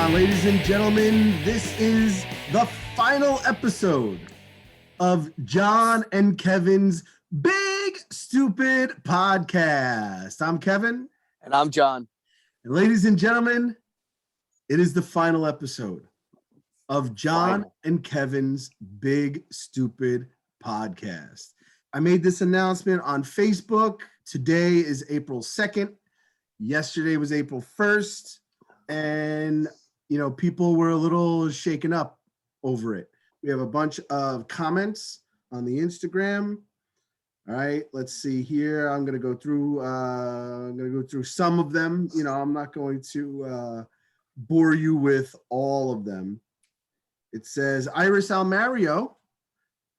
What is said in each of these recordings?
Ladies and gentlemen, this is the final episode of John and Kevin's Big Stupid Podcast. I'm Kevin. And I'm John. And ladies and gentlemen, it is the final episode of John and Kevin's Big Stupid Podcast. I made this announcement on Facebook. Today is April 2nd. Yesterday was April 1st. And, people were a little shaken up over it. We have a bunch of comments on the Instagram. All right, let's see here. I'm going to go through some of them. I'm not going to bore you with all of them. It says Iris Almario. All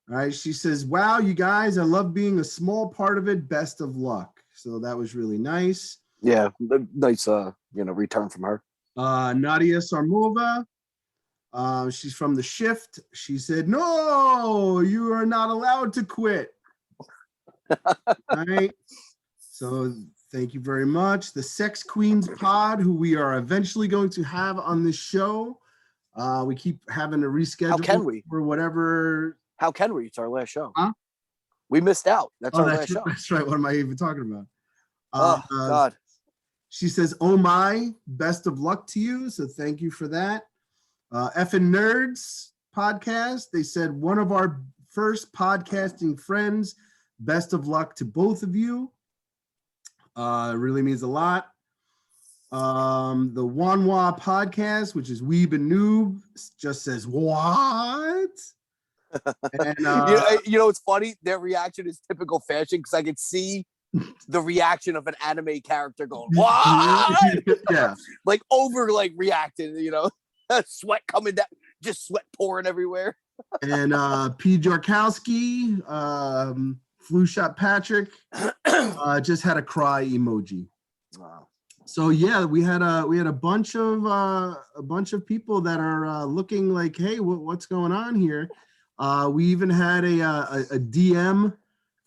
right, she says, "Wow, you guys, I love being a small part of it. Best of luck." So that was really nice. Yeah, nice return from her. Nadia Sarmova, she's from The Shift. She said, "No, you are not allowed to quit." All right. So thank you very much. The Sex Queens Pod, who we are eventually going to have on this show. We keep having to reschedule. How can we? For whatever. How can we? It's our last show. Huh? We missed out. That's our last show. That's right. What am I even talking about? Oh, God. She says, "Oh my, best of luck to you." So thank you for that. Effing Nerds podcast. They said, "One of our first podcasting friends. Best of luck to both of you." It really means a lot. The Wanwa podcast, which is Weeb and Noob, just says, "What?" And, it's funny. Their reaction is typical fashion because I could see the reaction of an anime character going, "What?" Yeah, like reacting. Sweat coming down, just sweat pouring everywhere. And P. Jarkowski, Flu Shot Patrick, just had a cry emoji. Wow. So yeah, we had a bunch of people that are looking like, "Hey, what's going on here?" We even had a DM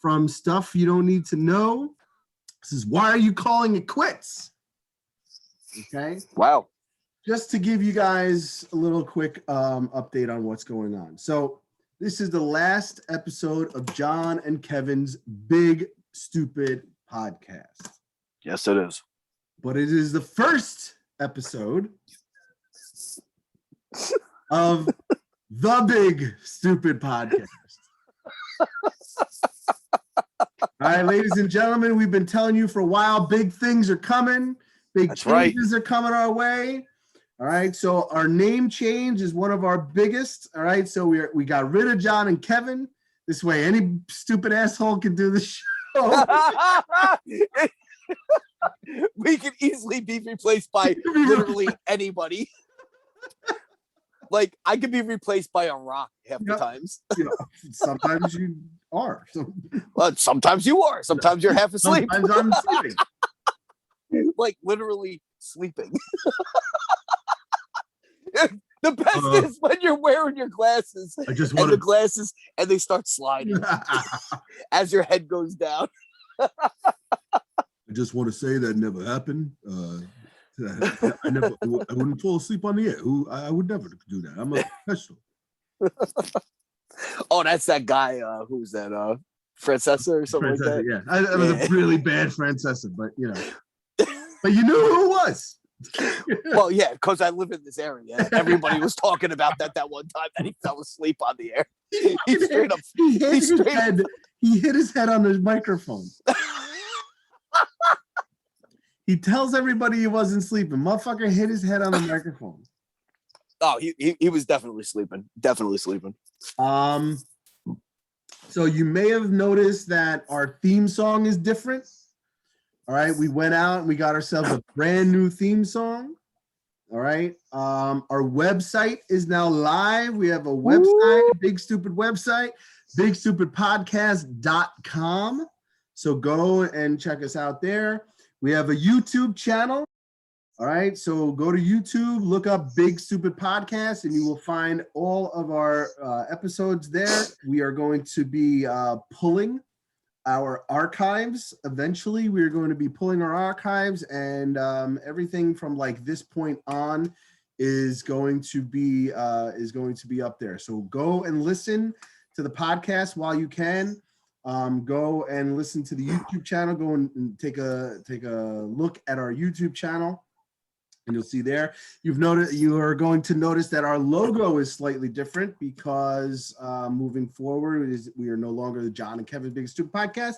from Stuff You Don't Need to Know. This is, "Why are you calling it quits?" Okay. Wow. Just to give you guys a little quick update on what's going on. So this is the last episode of John and Kevin's Big Stupid Podcast. Yes, it is. But it is the first episode of the Big Stupid Podcast. All right, ladies and gentlemen, we've been telling you for a while, big things are coming. Big changes are coming our way. All right, so our name change is one of our biggest. All right, so we got rid of John and Kevin. This way, any stupid asshole can do the show. We could easily be replaced by literally anybody. Like, I could be replaced by a rock half the times. Sometimes you are. Well, sometimes you are. Sometimes you're half asleep. Sometimes I'm sleeping. Like, literally sleeping. The best is when you're wearing your glasses and they start sliding as your head goes down. I just want to say that never happened. I wouldn't fall asleep on the air. I would never do that. I'm a professional. Oh, that's that guy. Who's that? Francesa or something like that? Yeah, I was a really bad Francesa, but but you knew who it was. Well, yeah, because I live in this area. Everybody was talking about that one time that he fell asleep on the air. He hit his head on the microphone. He tells everybody he wasn't sleeping. Motherfucker hit his head on the microphone. Oh, he was definitely sleeping. Definitely sleeping. So you may have noticed that our theme song is different. All right, we went out and we got ourselves a brand new theme song. All right, our website is now live. We have a website, a big stupid website, bigstupidpodcast.com. So go and check us out there. We have a YouTube channel. All right, so go to YouTube, look up Big Stupid Podcast, and you will find all of our episodes there. We are going to be pulling our archives. Eventually, we're going to be pulling our archives, and everything from like this point on is going to be up there. So go and listen to the podcast while you can. Go and listen to the YouTube channel. Go and take a look at our YouTube channel. And you'll see there, you are going to notice that our logo is slightly different because moving forward, we are no longer the John and Kevin Big Stupid Podcast.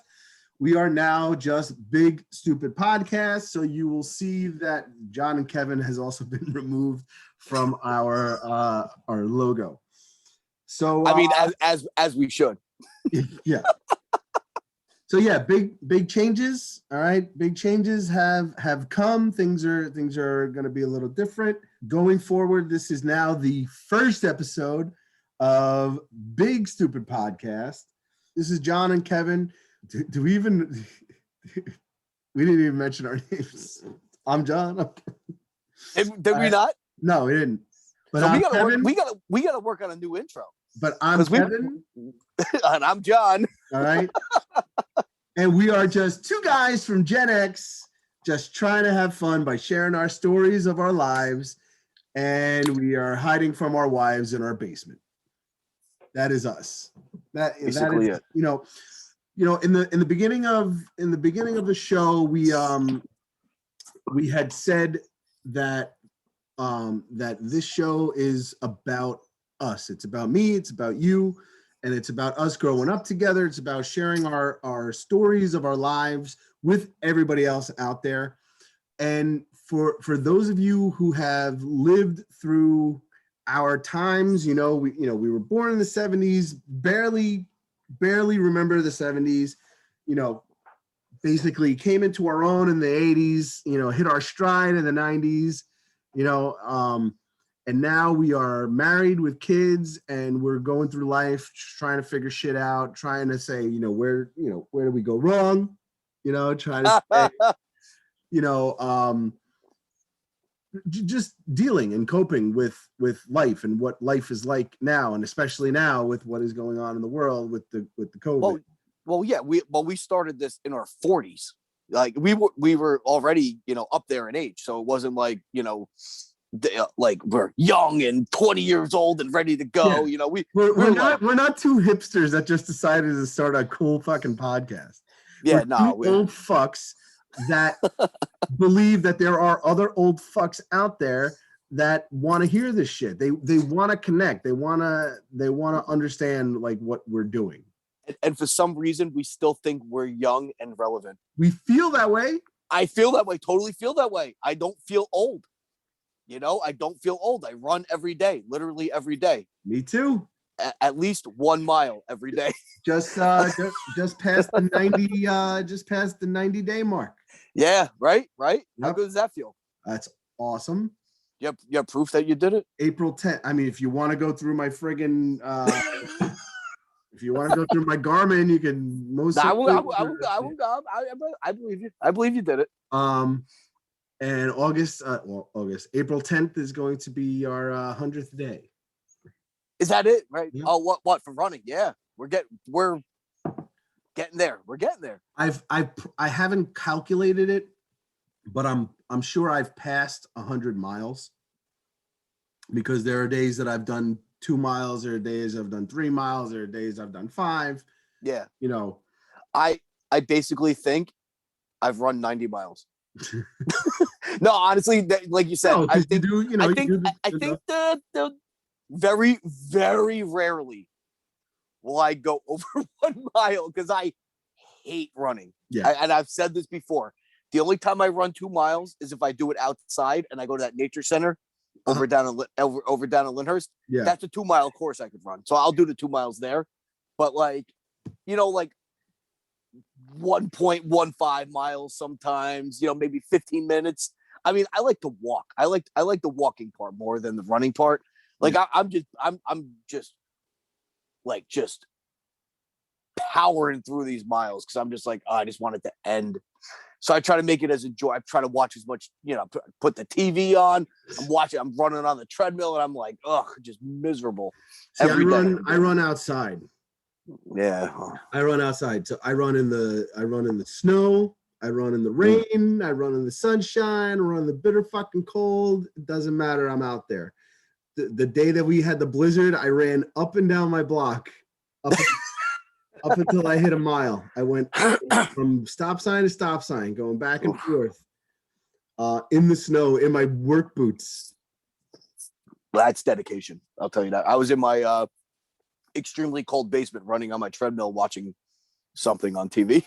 We are now just Big Stupid Podcast. So you will see that John and Kevin has also been removed from our logo. So I mean, as we should. Yeah. So yeah, big changes. All right, big changes have come. Things are going to be a little different going forward. This is now the first episode of Big Stupid Podcast. This is John and Kevin. Do we even? We didn't even mention our names. I'm John. Did we not? No, we didn't. But so we gotta work on a new intro. But I'm Kevin. And I'm John. All right. And we are just two guys from Gen X just trying to have fun by sharing our stories of our lives. And we are hiding from our wives in our basement. That is us. That is it. You know, in the beginning of the show, we had said that that this show is about us. It's about me, it's about you. And it's about us growing up together. It's about sharing our stories of our lives with everybody else out there. And for those of you who have lived through our times, we were born in the 70s, barely remember the 70s, basically came into our own in the 80s, hit our stride in the 90s, and now we are married with kids and we're going through life trying to figure shit out, trying to say, where do we go wrong? Trying to say, just dealing and coping with life and what life is like now, and especially now with what is going on in the world with the COVID. Well, yeah, we started this in our 40s. Like we were already, up there in age. So it wasn't like, like we're young and 20 years old and ready to go. Yeah. We're not two hipsters that just decided to start a cool fucking podcast. Yeah, we're old fucks that believe that there are other old fucks out there that want to hear this shit. They want to connect. They want to understand like what we're doing. And for some reason, we still think we're young and relevant. We feel that way. I feel that way. Totally feel that way. I don't feel old. I don't feel old. I run every day, literally every day. Me too. At least 1 mile every day. just past the 90-day mark. Yeah, right. Yep. How good does that feel? That's awesome. You have proof that you did it? April 10th. I mean, if you want to go through my friggin' if you want to go through my Garmin, you can most. I believe you. I believe you did it. And April 10th is going to be our 100th day. Is that it? Right. Yep. Oh, what for running? Yeah, we're getting there. We're getting there. I haven't calculated it, but I'm sure I've passed 100 miles because there are days that I've done 2 miles, there are days I've done 3 miles, there are days I've done 5. Yeah. I basically think I've run 90 miles. No, honestly, like you said, I think the very, very rarely will I go over 1 mile because I hate running. Yeah. And I've said this before. The only time I run 2 miles is if I do it outside and I go to that nature center over down at Lyndhurst. Yeah. That's a 2 mile course I could run. So I'll do the 2 miles there. But like 1.15 miles sometimes, maybe 15 minutes. I mean, I like to walk. I like the walking part more than the running part. Like I'm just powering through these miles because I'm just like, I just want it to end. So I try to make it as enjoy. I try to watch as much, put the TV on. I'm running on the treadmill and I'm like, just miserable. See, I run outside. Yeah. I run outside. So I run in the snow. I run in the rain, I run in the sunshine, I run in the bitter fucking cold. It doesn't matter. I'm out there. The day that we had the blizzard, I ran up and down my block up until I hit a mile. I went from stop sign to stop sign, going back and forth in the snow in my work boots. That's dedication. I'll tell you that. I was in my extremely cold basement running on my treadmill watching something on TV.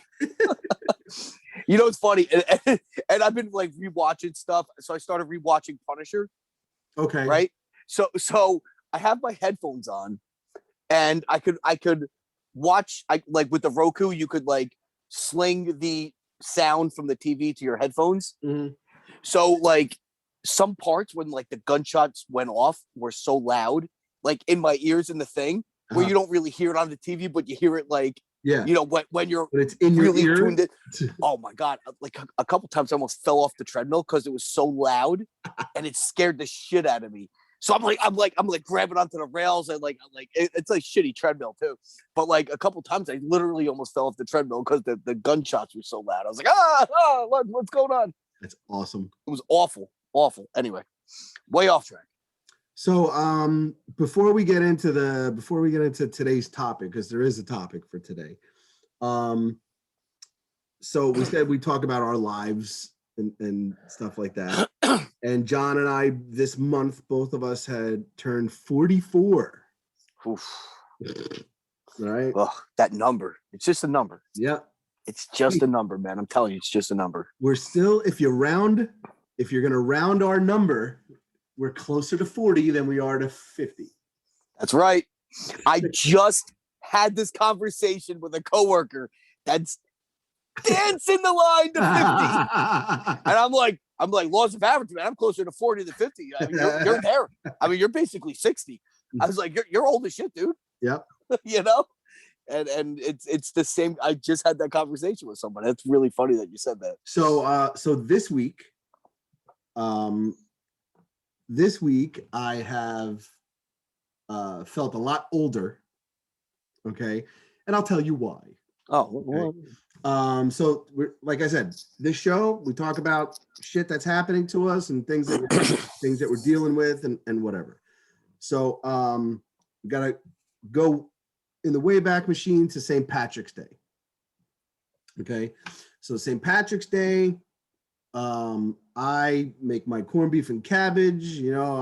You know, it's funny. And I've been like rewatching stuff. So I started rewatching Punisher. Okay. Right. So I have my headphones on and I could watch, like with the Roku, you could like sling the sound from the TV to your headphones. Mm-hmm. So like some parts when like the gunshots went off were so loud, like in my ears in the thing, where you don't really hear it on the TV, but you hear it like, you know, when you're but it's in really your ear. tuned in. Oh my God. Like a couple times I almost fell off the treadmill because it was so loud and it scared the shit out of me. So I'm like grabbing onto the rails and like it's like shitty treadmill too. But like a couple times I literally almost fell off the treadmill because the gunshots were so loud. I was like, what's going on? That's awesome. It was awful. Anyway, way off track. So before we get into today's topic, because there is a topic for today. So we said we talk about our lives and stuff like that. And John and I this month, both of us had turned 44. Oof. Right? Ugh, that number. It's just a number. Yeah. It's just a number, man. I'm telling you, it's just a number. We're still, if you're going to round our number, we're closer to 40 than we are to 50. That's right. I just had this conversation with a coworker that's dancing the line to 50. And I'm like, laws of averages, man. I'm closer to 40 than 50. I mean, you're there. I mean, you're basically 60. I was like, you're old as shit, dude. Yep. You know? And it's the same. I just had that conversation with someone. That's really funny that you said that. So this week, I have felt a lot older. Okay, and I'll tell you why. Oh, okay. So we're, like I said, this show we talk about shit that's happening to us and things that we're dealing with and whatever. So we gotta go in the Wayback Machine to St. Patrick's Day. Okay, so St. Patrick's Day, I make my corned beef and cabbage. You know,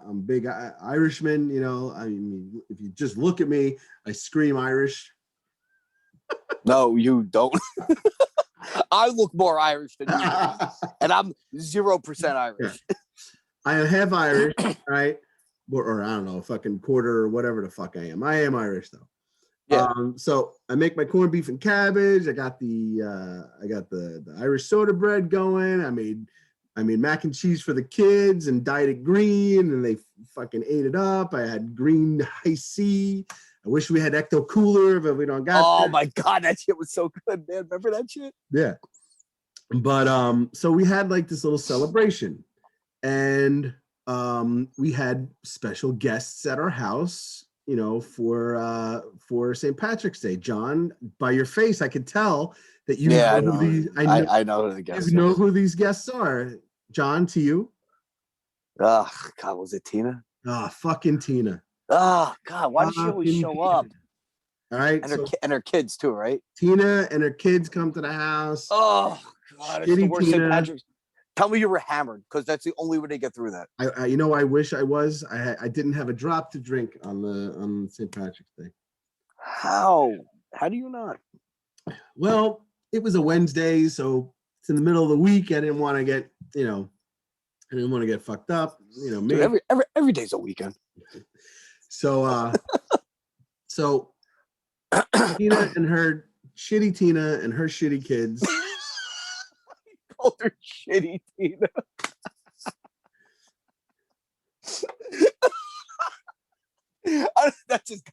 I'm big Irishman. You know, I mean, if you just look at me, I scream Irish. No, you don't. I look more Irish than you, and I'm 0% Irish. I am half Irish, right? Or I don't know, fucking quarter or whatever the fuck I am. I am Irish though. Yeah. So I make my corned beef and cabbage. I got the Irish soda bread going. I made mac and cheese for the kids and dyed it green, and they fucking ate it up. I had green Hi-C. I wish we had Ecto Cooler, but we don't got. Oh that. My God, that shit was so good, man. Remember that shit? Yeah. But so we had like this little celebration, and we had special guests at our house, you know, for St. Patrick's Day. John, by your face, I could tell that you know who these. I know who the guests. You know who these guests are. John, to you. Oh God, was it Tina? Oh, fucking Tina. Oh God, why does she always show up? All right, and her kids too, right? Tina and her kids come to the house. Oh God, it's the worst St. Patrick's. Tell me you were hammered, because that's the only way to get through that. I wish I was. I didn't have a drop to drink on St. Patrick's Day. How do you not? Well, it was a Wednesday, so it's in the middle of the week. I didn't want to get, fucked up. You know, dude, every day's a weekend. So, so Tina and her shitty kids. Called her shitty Tina. That's just.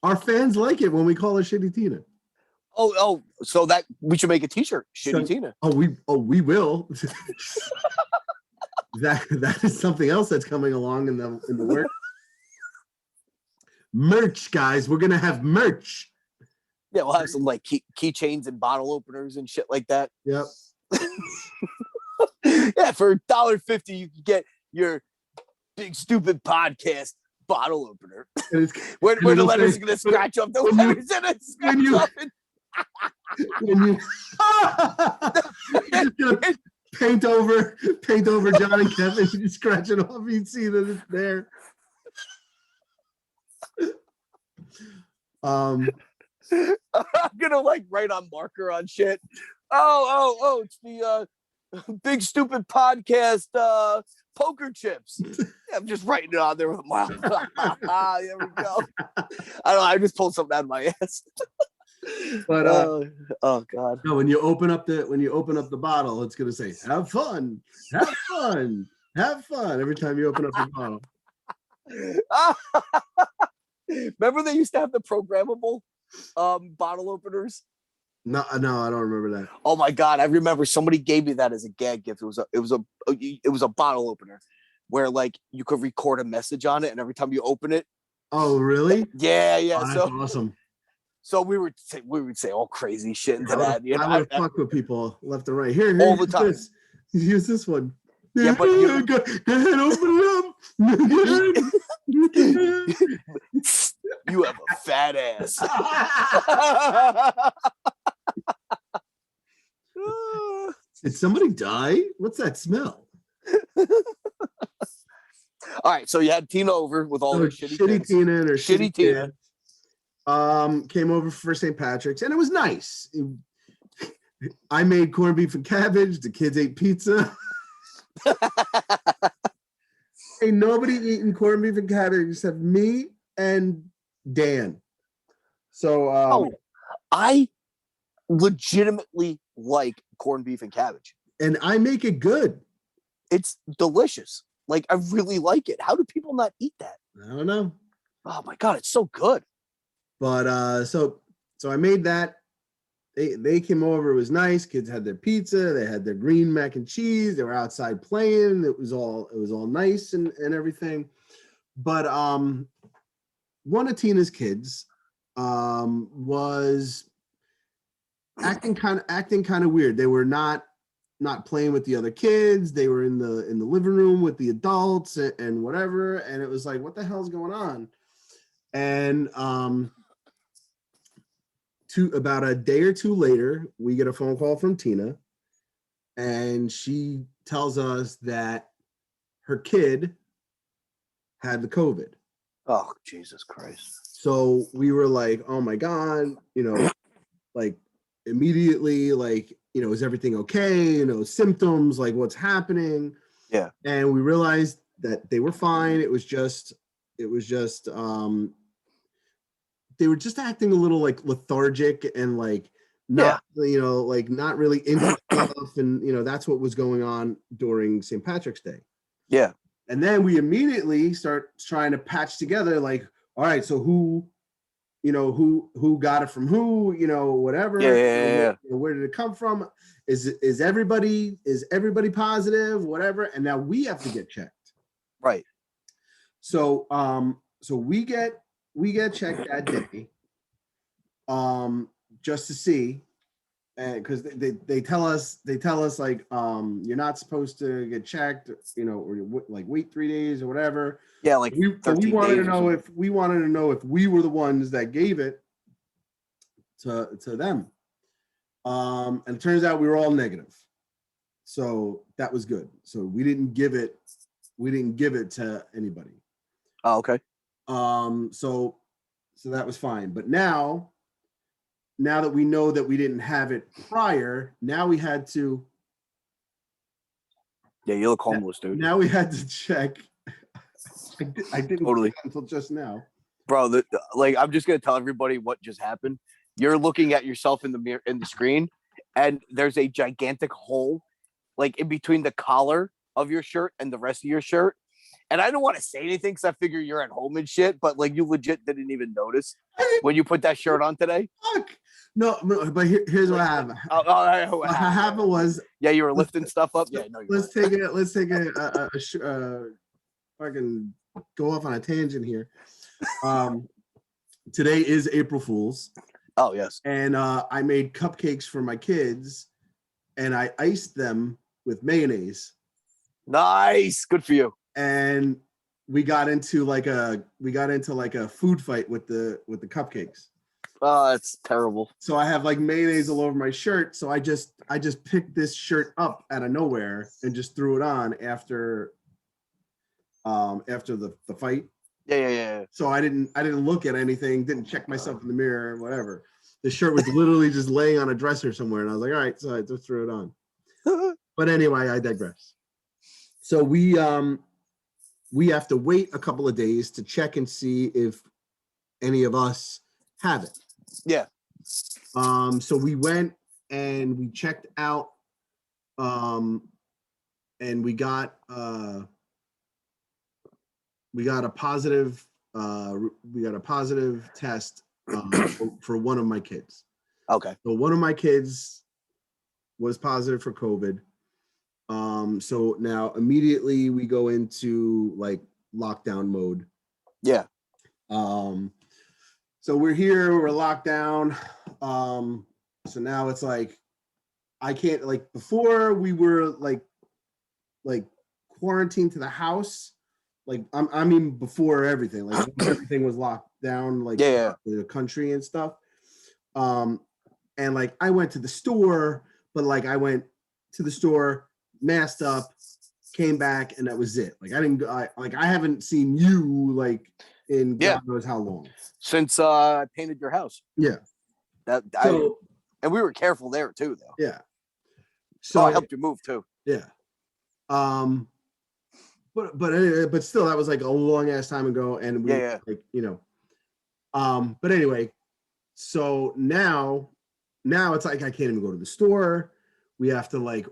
Our fans like it when we call her shitty Tina. Oh, so that we should make a T-shirt, shitty Tina. We will. that is something else that's coming along in the work. Merch, guys. We're gonna have merch. Yeah, we'll have some like keychains and bottle openers and shit like that. Yep. Yeah, for $1.50 you can get your big stupid podcast bottle opener. Where the it'll letters say- are gonna scratch up the when you- letters and it scratch you- up and When you you're just gonna paint over John and Kevin, you scratch it off, you see that it's there. I'm gonna like write on marker on shit. Oh, it's the big stupid podcast poker chips. Yeah, I'm just writing it on there with a mile. There we go. I don't know, I just pulled something out of my ass. But oh god. no, when you open up the bottle, it's gonna say, have fun, have fun, have fun every time you open up the bottle. Remember they used to have the programmable bottle openers? No, I don't remember that. Oh my god, I remember somebody gave me that as a gag gift. It was a bottle opener where like you could record a message on it, and every time you open it. Oh, really? Yeah. Oh, that's So awesome. So we would say all crazy shit into I would, that. You know, I would fuck with people left and right. Here, all the use time. this. Use this one. Yeah, but you- go ahead, open it up. You have a fat ass. Did somebody die? What's that smell? All right, so you had Tina over with all Oh, her shitty kids. Tina and her Shitty Tina. kid, came over for St. Patrick's, and it was nice. I made corned beef and cabbage. The kids ate pizza. Ain't nobody eating corned beef and cabbage except me and Dan. So I legitimately like corned beef and cabbage. and I make it good. It's delicious. Like I really like it. How do people not eat that? I don't know. Oh my god, it's so good. But so I made that. They came over. It was nice. Kids had their pizza. They had their green mac and cheese. They were outside playing. It was all nice and everything. But one of Tina's kids was acting kind of weird. They were not playing with the other kids. They were in the living room with the adults and whatever. And it was like, what the hell's going on? And about a day or two later, we get a phone call from Tina, and she tells us that her kid had the COVID. Oh, Jesus Christ. So we were like, oh my God, like immediately, like, is everything okay? Symptoms, like what's happening? Yeah. And we realized that they were fine. It was just they were just acting a little like lethargic and like not, like not really into stuff. And, that's what was going on during St. Patrick's Day. Yeah. And then we immediately start trying to patch together, like, all right, so who got it from who, whatever. Yeah. Where did it come from? Is everybody positive, whatever? And now we have to get checked. Right. So we get checked that day, just to see, and because they tell us like you're not supposed to get checked, or like wait 3 days or whatever. Yeah, like we wanted to know if we were the ones that gave it to them, and it turns out we were all negative, so that was good. So we didn't give it to anybody. Oh, okay. So that was fine. But now that we know that we didn't have it prior, now we had to. Yeah, you look homeless, dude. Now we had to check. I didn't Totally until just now, bro. Like, I'm just gonna tell everybody what just happened. You're looking at yourself in the mirror in the screen, and there's a gigantic hole, like in between the collar of your shirt and the rest of your shirt. And I don't want to say anything because I figure you're at home and shit, but like you legit didn't even notice when you put that shirt on today. Fuck. No, but here's what happened. What What happened was, yeah, you were lifting stuff up. Yeah, no, let's take a fucking go off on a tangent here. Today is April Fool's, Oh yes. And I made cupcakes for my kids, and I iced them with mayonnaise. Nice. Good for you. And we got into like a food fight with the cupcakes. Oh, that's terrible. So I have like mayonnaise all over my shirt. So I just picked this shirt up out of nowhere and just threw it on after the fight. Yeah. So I didn't look at anything, didn't check myself in the mirror, whatever. The shirt was literally just laying on a dresser somewhere, and I was like, all right, so I just threw it on. But anyway, I digress. So we have to wait a couple of days to check and see if any of us have it. Yeah. So we went and we checked out, and we got a positive test for one of my kids. Okay. So one of my kids was positive for COVID. So now immediately we go into like lockdown mode. Yeah. So we're here, we're locked down. So now it's like I can't, like before we were like quarantined to the house. Like I mean before everything, like when everything was locked down, like the country and stuff. And like I went to the store, but like I went to the store, masked up, came back, and that was it. Like I haven't seen you like in God knows how long. Since I painted your house. Yeah. And we were careful there too, though. Yeah. So I helped you move too. Yeah. But still, that was like a long ass time ago, and we like, you know. But anyway, so now it's like I can't even go to the store. We have to like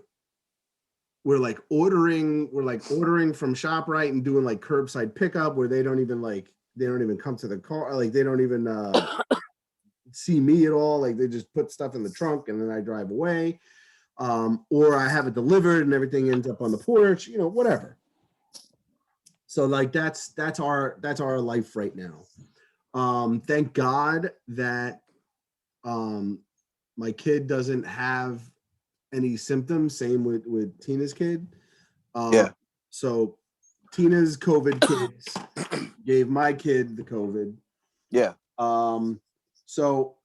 we're ordering from ShopRite and doing like curbside pickup where they don't even come to the car, like they don't even see me at all, like they just put stuff in the trunk and then I drive away, or I have it delivered and everything ends up on the porch, you know, whatever. So like that's our life right now. Thank God that my kid doesn't have any symptoms. Same with Tina's kid. So Tina's COVID kids gave my kid the COVID. Yeah. So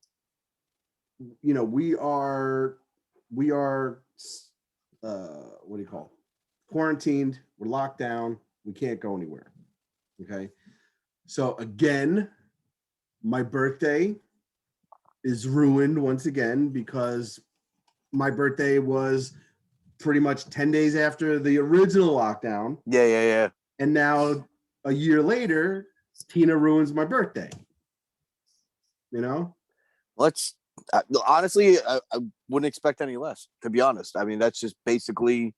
you know, we are what do you call it? Quarantined, we're locked down, we can't go anywhere. Okay. So again, my birthday is ruined once again because my birthday was pretty much 10 days after the original lockdown. Yeah. And now a year later, Tina ruins my birthday. You know? Honestly, I wouldn't expect any less, to be honest. I mean, that's just basically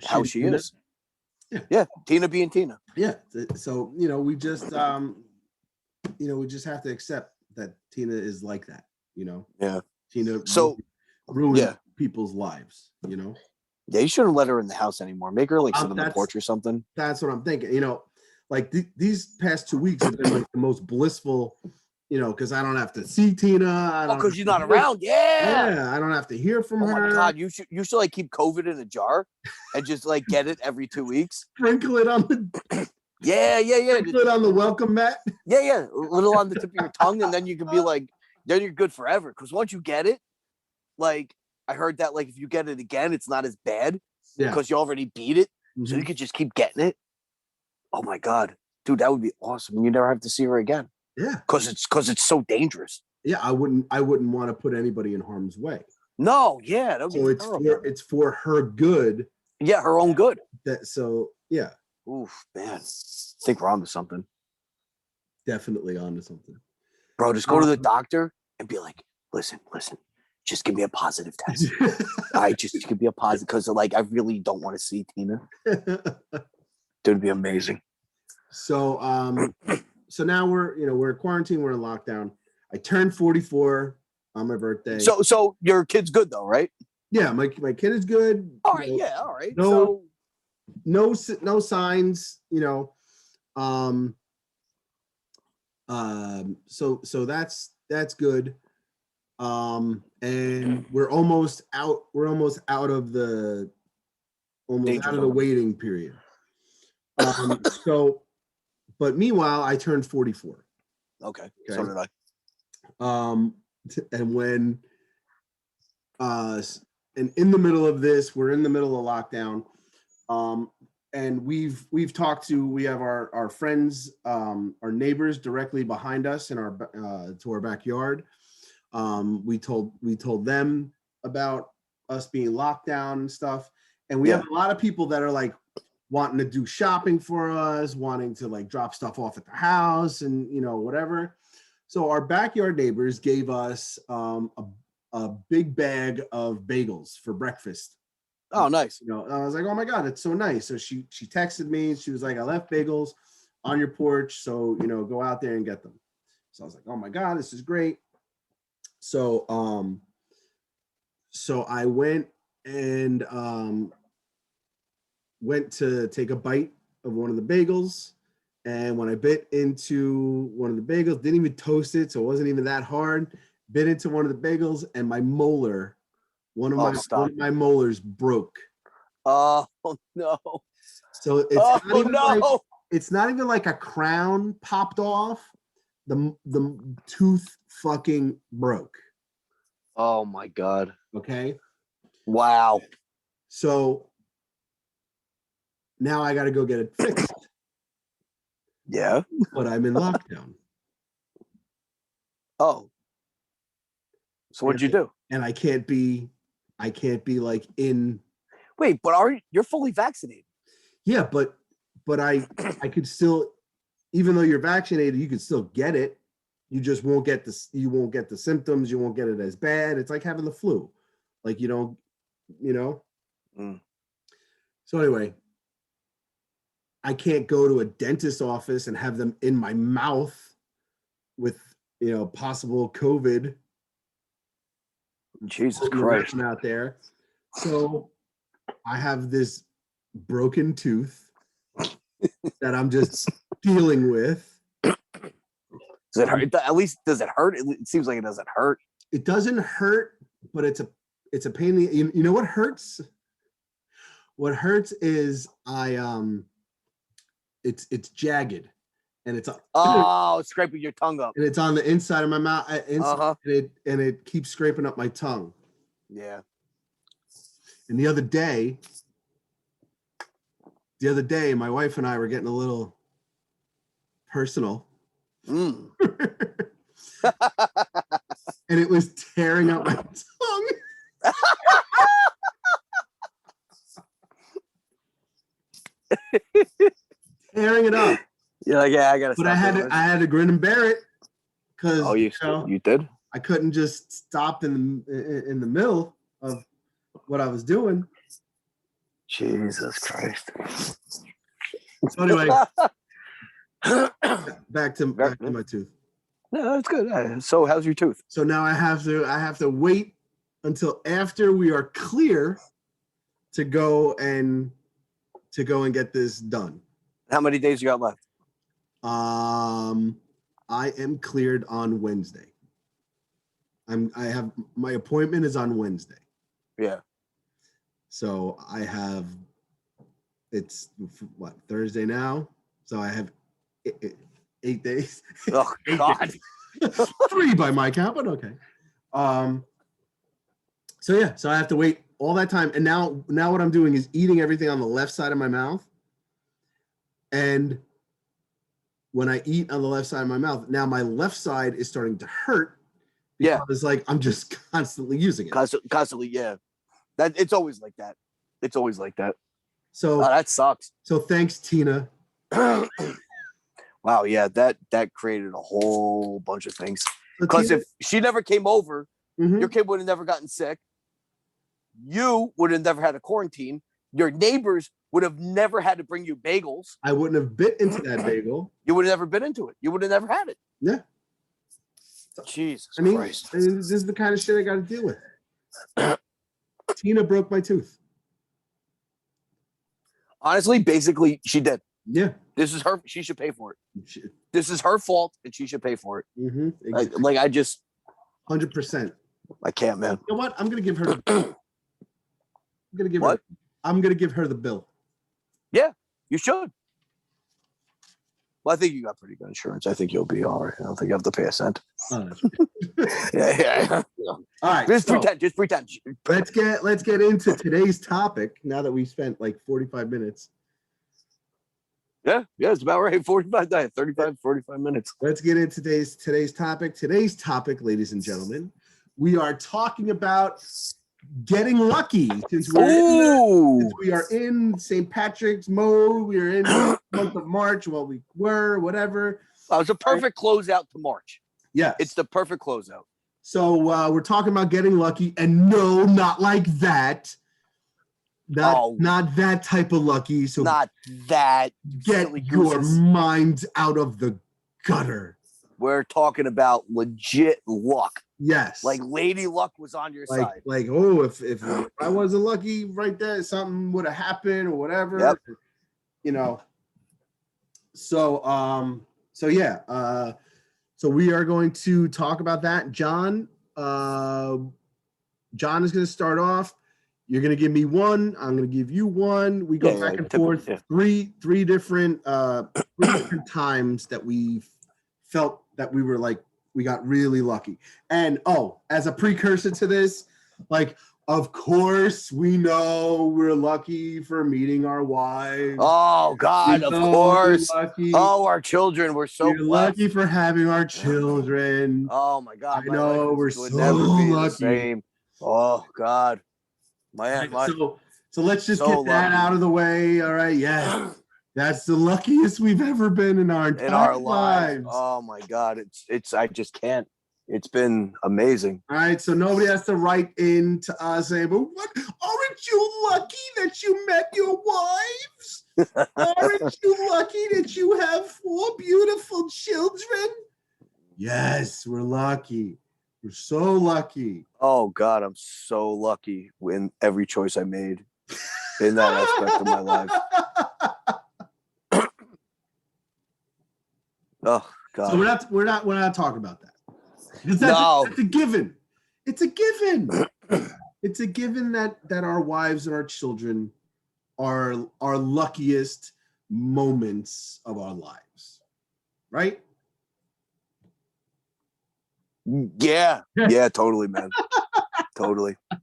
how she is. Yeah. Tina being Tina. Yeah. So, you know, we just have to accept that Tina is like that, you know? Yeah. Tina ruins people's lives, you know? Yeah, you shouldn't let her in the house anymore. Make her like sit on the porch or something. That's what I'm thinking. You know, like these past 2 weeks have been like the most blissful, you know, because I don't have to see Tina. Because you're not around. Yeah, I don't have to hear from her. Oh my God, you should like keep COVID in a jar and just like get it every 2 weeks. Sprinkle it on the Sprinkle it on the welcome mat. Yeah. A little on the tip of your tongue, and then you can be like, then you're good forever. Because once you get it, like I heard that like if you get it again, it's not as bad because you already beat it. Mm-hmm. So you could just keep getting it. Oh my God, dude, that would be awesome. You never have to see her again. Yeah, because it's so dangerous. Yeah, I wouldn't want to put anybody in harm's way. No, yeah, that would be terrible. It's for her good. Yeah, her own good. Yeah. Oof, man, I think we're onto something. Definitely onto something, bro. Just go to the doctor and be like, listen. Just give me a positive test. Just give me a positive because like I really don't want to see Tina. It'd be amazing. So so now we're quarantined, we're in lockdown. I turned 44 on my birthday. So your kid's good though, right? Yeah, my kid is good. All right, all right. No signs, you know. So that's good. And we're almost out. We're almost out of the Danger out of the zone. waiting period. So, but meanwhile, I turned 44. Okay. Okay. So did I. And when and in the middle of this, we're in the middle of lockdown. And we've talked to, we have our friends, our neighbors directly behind us in our to our backyard. We told them about us being locked down and stuff. And we have a lot of people that are like wanting to do shopping for us, wanting to like drop stuff off at the house and, you know, whatever. So our backyard neighbors gave us a big bag of bagels for breakfast. Oh, nice. You know, and I was like, oh my God, it's so nice. So she texted me. She was like, I left bagels on your porch. So, you know, go out there and get them. So I was like, oh my God, this is great. So, so I went and went to take a bite of one of the bagels. And when I bit into one of the bagels, didn't even toast it. So it wasn't even that hard. Bit into one of the bagels and my molar, one of my molars broke. Oh no. So it's not even like a crown popped off. The tooth fucking broke. Oh my God. Okay. Wow. So now I got to go get it fixed. Yeah. But I'm in lockdown. Oh. So what'd you do? And I can't be like in. Wait, but you're fully vaccinated? Yeah, but I could still, even though you're vaccinated, you could still get it. You just won't get you won't get the symptoms. You won't get it as bad. It's like having the flu. Like you don't, you know. So anyway, I can't go to a dentist office and have them in my mouth with, you know, possible COVID. Jesus Christ. Out there. So I have this broken tooth that I'm just dealing with. Does it hurt? At least does it hurt? It seems like it doesn't hurt. It doesn't hurt, but it's a pain. You know what hurts? What hurts is it's jagged, and it's scraping your tongue up, and it's on the inside of my mouth, and it keeps scraping up my tongue. Yeah. And the other day, my wife and I were getting a little personal. And it was tearing up my tongue. Tearing it up. You're like, yeah, I gotta. But I had to grin and bear it because you did. I couldn't just stop in the middle of what I was doing. Jesus Christ. So anyway, back to my tooth. No, that's good. So how's your tooth? So now I have to wait until after we are clear to go and get this done. How many days you got left? I am cleared on Wednesday. My appointment is on Wednesday. Yeah. So it's what, Thursday now? So I have 8 days. Oh God. 3 by my count, but okay. So yeah, so I have to wait all that time. And now what I'm doing is eating everything on the left side of my mouth. And when I eat on the left side of my mouth, now my left side is starting to hurt. Yeah. It's like I'm just constantly using it. Constantly, yeah. It's always like that. It's always like that. So that sucks. So thanks, Tina. Wow, yeah, that created a whole bunch of things. Because Tina, if she never came over, your kid would have never gotten sick. You would have never had a quarantine. Your neighbors would have never had to bring you bagels. I wouldn't have bit into that bagel. You would have never been into it. You would have never had it. Yeah. Jesus Christ. I mean, this is the kind of shit I got to deal with. Tina broke my tooth. Honestly, basically, she did. Yeah. This is her. She should pay for it. This is her fault, and she should pay for it. Exactly. Like I just 100%. I can't, man. You know what? I'm gonna give her. I'm gonna give What? her. I'm gonna give her the bill. You should. Well, I think you got pretty good insurance. I think you'll be all right. I don't think you have to pay a cent. Oh, that's right. Yeah. All right. Just so pretend. Just pretend. let's get into today's topic. Now that we spent like 45 minutes, Yeah, it's about right. 45 minutes. let's get into today's topic. Today's topic, ladies and gentlemen, we are talking about getting lucky. Since we are in St. Patrick's mode, we are in the month of March. Well, we were whatever. It was a perfect closeout to March. Yes, It's the perfect closeout. So we're talking about getting lucky, and no, not like that. Not that type of lucky. So Not that. get silly your gooses. minds out of the gutter. We're talking about legit luck. Yes. Like Lady Luck was on your side. Like, oh, if I wasn't lucky right there, something would have happened or whatever. Yep. You know. So yeah. So we are going to talk about that. John is going to start off. You're going to give me one. I'm going to give you one. We go back and forth. Yeah. Three different times that we felt that we were like, we got really lucky. And as a precursor to this, like, of course, we know we're lucky for meeting our wives. Oh God, of course. Lucky. Oh, our children. We're so lucky for having our children. Oh my God. I know, we're so lucky. Oh God. So let's just So get that lucky. out of the way. All right. Yeah. That's the luckiest we've ever been in our entire lives. Oh my God. It's I just can't. It's been amazing. All right. So nobody has to write in to us saying, but what, aren't you lucky that you met your wives? Aren't you lucky that you have 4 beautiful children? Yes, we're lucky. We're so lucky. Oh God, I'm so lucky in every choice I made in that aspect of my life. Oh God. So we're not talking about that. Because that's a given. It's a given. It's a given that our wives and our children are our luckiest moments of our lives. Right? Yeah, totally, man. Totally. You're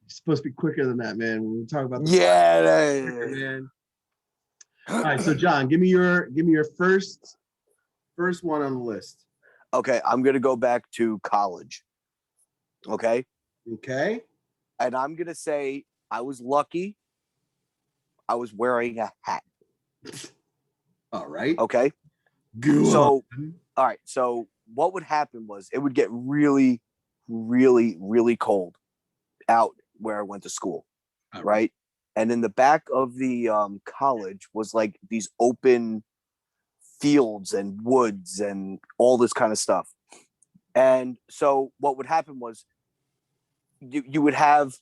supposed to be quicker than that, man. When we talk about man. All right, so John, give me your first one on the list. Okay, I'm gonna go back to college. Okay. Okay. And I'm gonna say I was lucky. I was wearing a hat. All right. Okay. All right. So what would happen was it would get really, really, really cold out where I went to school. Right. And in the back of the college was like these open fields and woods and all this kind of stuff. And so what would happen was you would have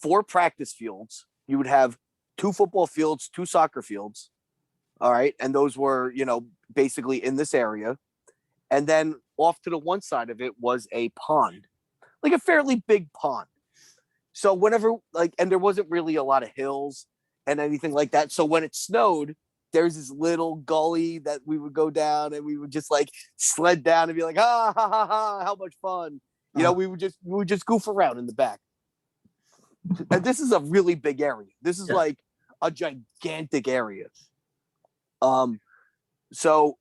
4 practice fields. You would have 2 football fields, 2 soccer fields. All right. And those were, basically in this area. And then off to the one side of it was a pond, like a fairly big pond. So whenever, and there wasn't really a lot of hills and anything like that. So when it snowed, there's this little gully that we would go down and we would just sled down and be like, ha ha ha ha, how much fun. We would just goof around in the back. And this is a really big area. This is like a gigantic area. So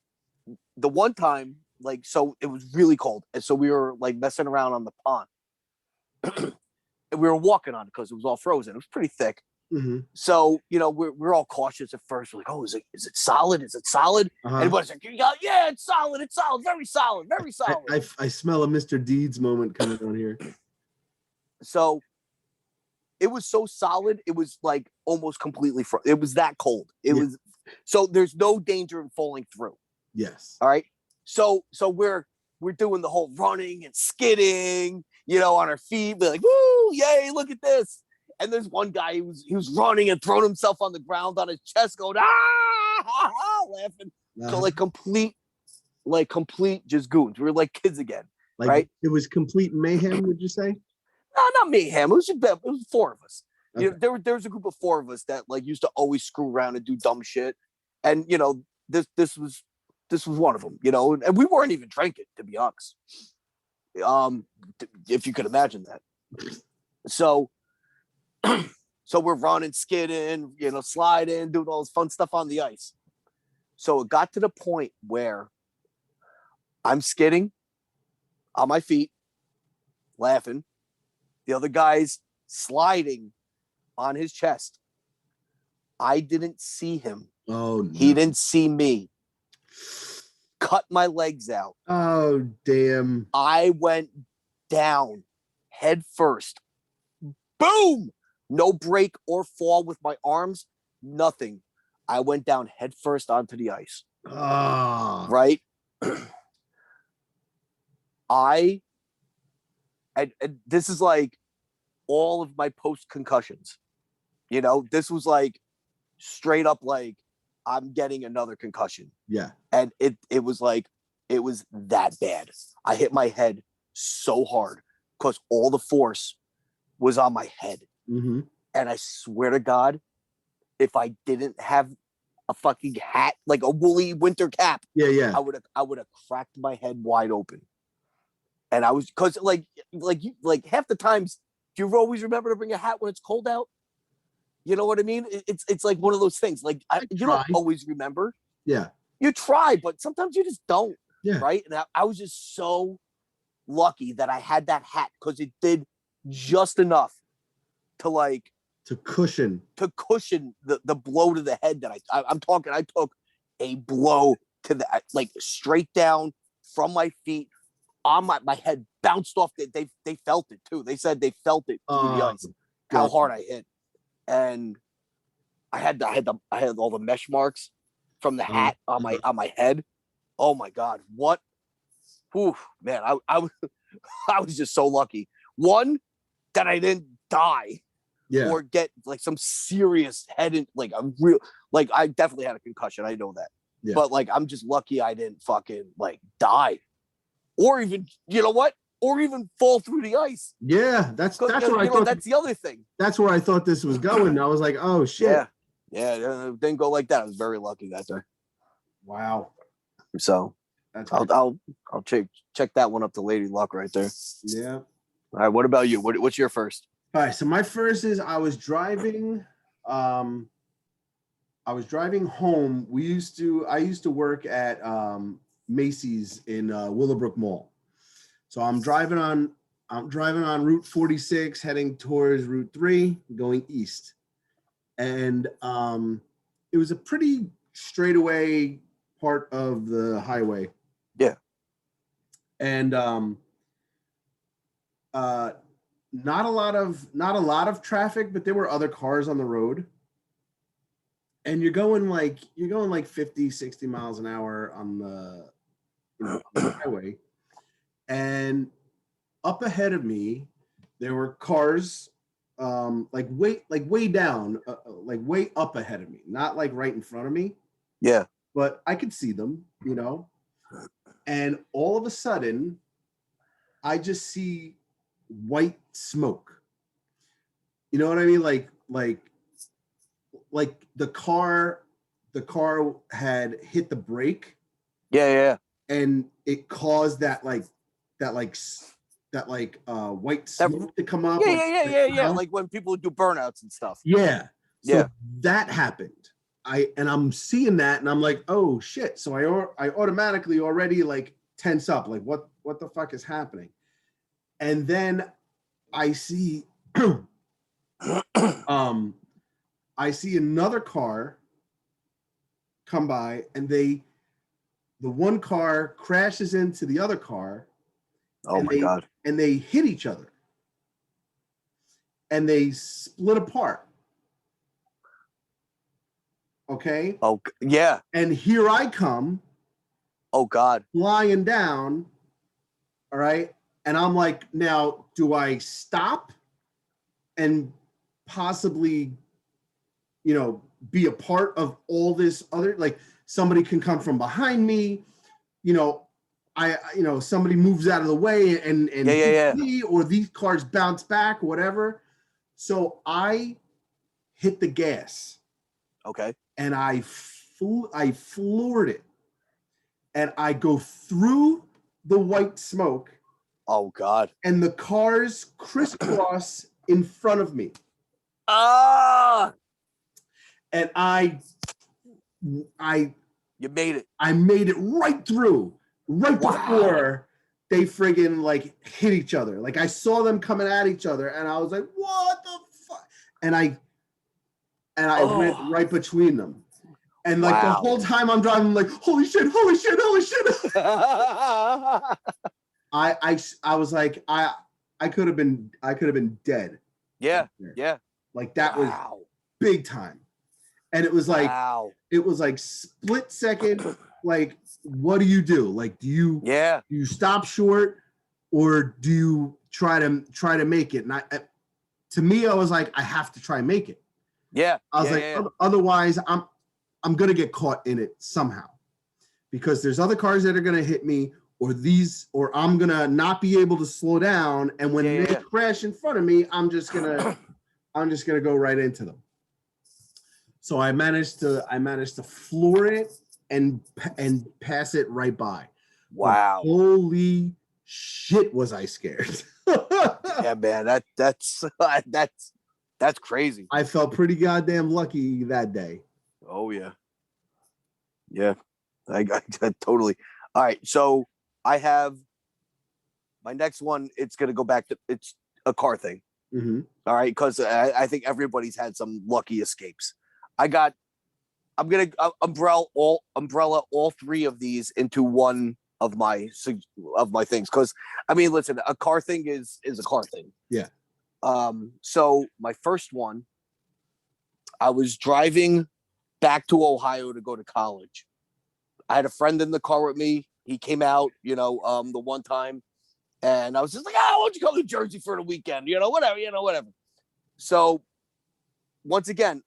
the one time, so it was really cold. And so we were messing around on the pond. And we were walking on it because it was all frozen. It was pretty thick. Mm-hmm. So, we're all cautious at first. We're like, oh, is it solid? Is it solid? Uh-huh. Everybody's like, yeah, it's solid. It's solid. Very solid. Very solid. I smell a Mr. Deeds moment coming on here. So it was so solid. It was almost completely frozen. It was that cold. It was. So there's no danger in falling through. Yes. All right. So we're doing the whole running and skidding, on our feet. We're like, woo, yay, look at this. And there's one guy he was running and throwing himself on the ground on his chest, going, laughing. Uh-huh. So complete just goons. We were like kids again. Like right? it was complete mayhem, would you say? No, not mayhem. It was four of us. Okay. You know, there was a group of four of us that like used to always screw around and do dumb shit. And you know, this was one of them. You know, and we weren't even drinking, to be honest. If you could imagine that. So, so we're running, skidding, you know, sliding, doing all this fun stuff on the ice. So it got to the point where I'm skidding on my feet, laughing. The other guy's sliding on his chest. I didn't see him. Oh, no. He didn't see me. Cut my legs out. Oh, damn. I went down head first. Boom! No break or fall with my arms. Nothing. I went down head first onto the ice. Oh. Right? And this is like all of my post concussions. You know, this was like straight up like I'm getting another concussion. Yeah. And it was like it was that bad. I hit my head so hard because all the force was on my head. Mm-hmm. And I swear to God, if I didn't have a fucking hat, like a woolly winter cap, Yeah. I would have cracked my head wide open. And I was because like half the times, do you always remember to bring a hat when it's cold out? You know what I mean? It's like one of those things. Like you don't always remember. Yeah. You try, but sometimes you just don't. Yeah. Right. And I was just so lucky that I had that hat because it did just enough to cushion the blow to the head that I'm talking. I took a blow to the like straight down from my feet on my head, bounced off. They felt it too. They said they felt it through the ice. How hard I hit, and I had all the mesh marks from the hat on my head. Oh my God, what? Whew, man, I was just so lucky. One, that I didn't die. Yeah. Or get like some serious head in like a real like I definitely had a concussion. I know that. Yeah. But like I'm just lucky I didn't fucking like die. Or even, you know what? Or even fall through the ice. Yeah, that's what I thought. That's the other thing. That's where I thought this was going. I was like, oh shit. Yeah, it didn't go like that. I was very lucky that day. Wow. So that's I'll check that one up to Lady Luck right there. Yeah. All right, what about you? What's your first? All right, so my first is I was driving home. I used to work at Macy's in Willowbrook Mall. So I'm driving on Route 46 heading towards Route 3 going east. And it was a pretty straightaway part of the highway. Yeah. And not a lot of traffic, but there were other cars on the road. And you're going like 50, 60 miles an hour on the highway. And up ahead of me, there were cars way down, like way up ahead of me, not like right in front of me. Yeah. But I could see them, you know. And all of a sudden, I just see white smoke. You know what I mean? Like the car had hit the brake. Yeah. And it caused that white smoke to come up. Yeah. Like when people do burnouts and stuff. Yeah. So that happened. I'm seeing that and I'm like, oh shit. So I automatically already like tense up. Like what the fuck is happening? And then I see I see another car come by and the one car crashes into the other car. Oh my God. And they hit each other. And they split apart. Okay? Oh, yeah. And here I come. Oh God. Flying down. All right? And I'm like, now, do I stop and possibly, be a part of all this other, like somebody can come from behind me, somebody moves out of the way and Yeah. me, or these cars bounce back, whatever. So I hit the gas Okay. and I floored it, and I go through the white smoke, Oh God. and the cars crisscross in front of me, Ah, and I you made it. made it right through, right Wow. before they friggin' like hit each other. Like I saw them coming at each other, and I was like, "What the fuck?" And I went right between them, and like the whole time I'm driving, I'm like, "Holy shit! Holy shit! Holy shit!" I was like, I could have been dead. Yeah. Like that was big time. And it was like split second. Like, what do you do? Like, do you stop short, or do you try to make it? And to me, I was like, I have to try and make it. Yeah. I was like, otherwise I'm gonna get caught in it somehow, because there's other cars that are gonna hit me, or I'm gonna not be able to slow down. And when they crash in front of me, I'm just gonna go right into them. So I managed to floor it and pass it right by. Wow. But holy shit, was I scared. Yeah, man, that's crazy. I felt pretty goddamn lucky that day. Oh yeah. I totally. All right, so I have my next one. It's gonna go back to, it's a car thing. Mm-hmm. All right, because I think everybody's had some lucky escapes. I'm gonna umbrella all three of these into one of my things, because I mean, listen, a car thing is a car thing. Yeah. So my first one, I was driving back to Ohio to go to college. I had a friend in the car with me. He came out, the one time, and I was just like, why don't you go to Jersey for the weekend? Whatever. So once again,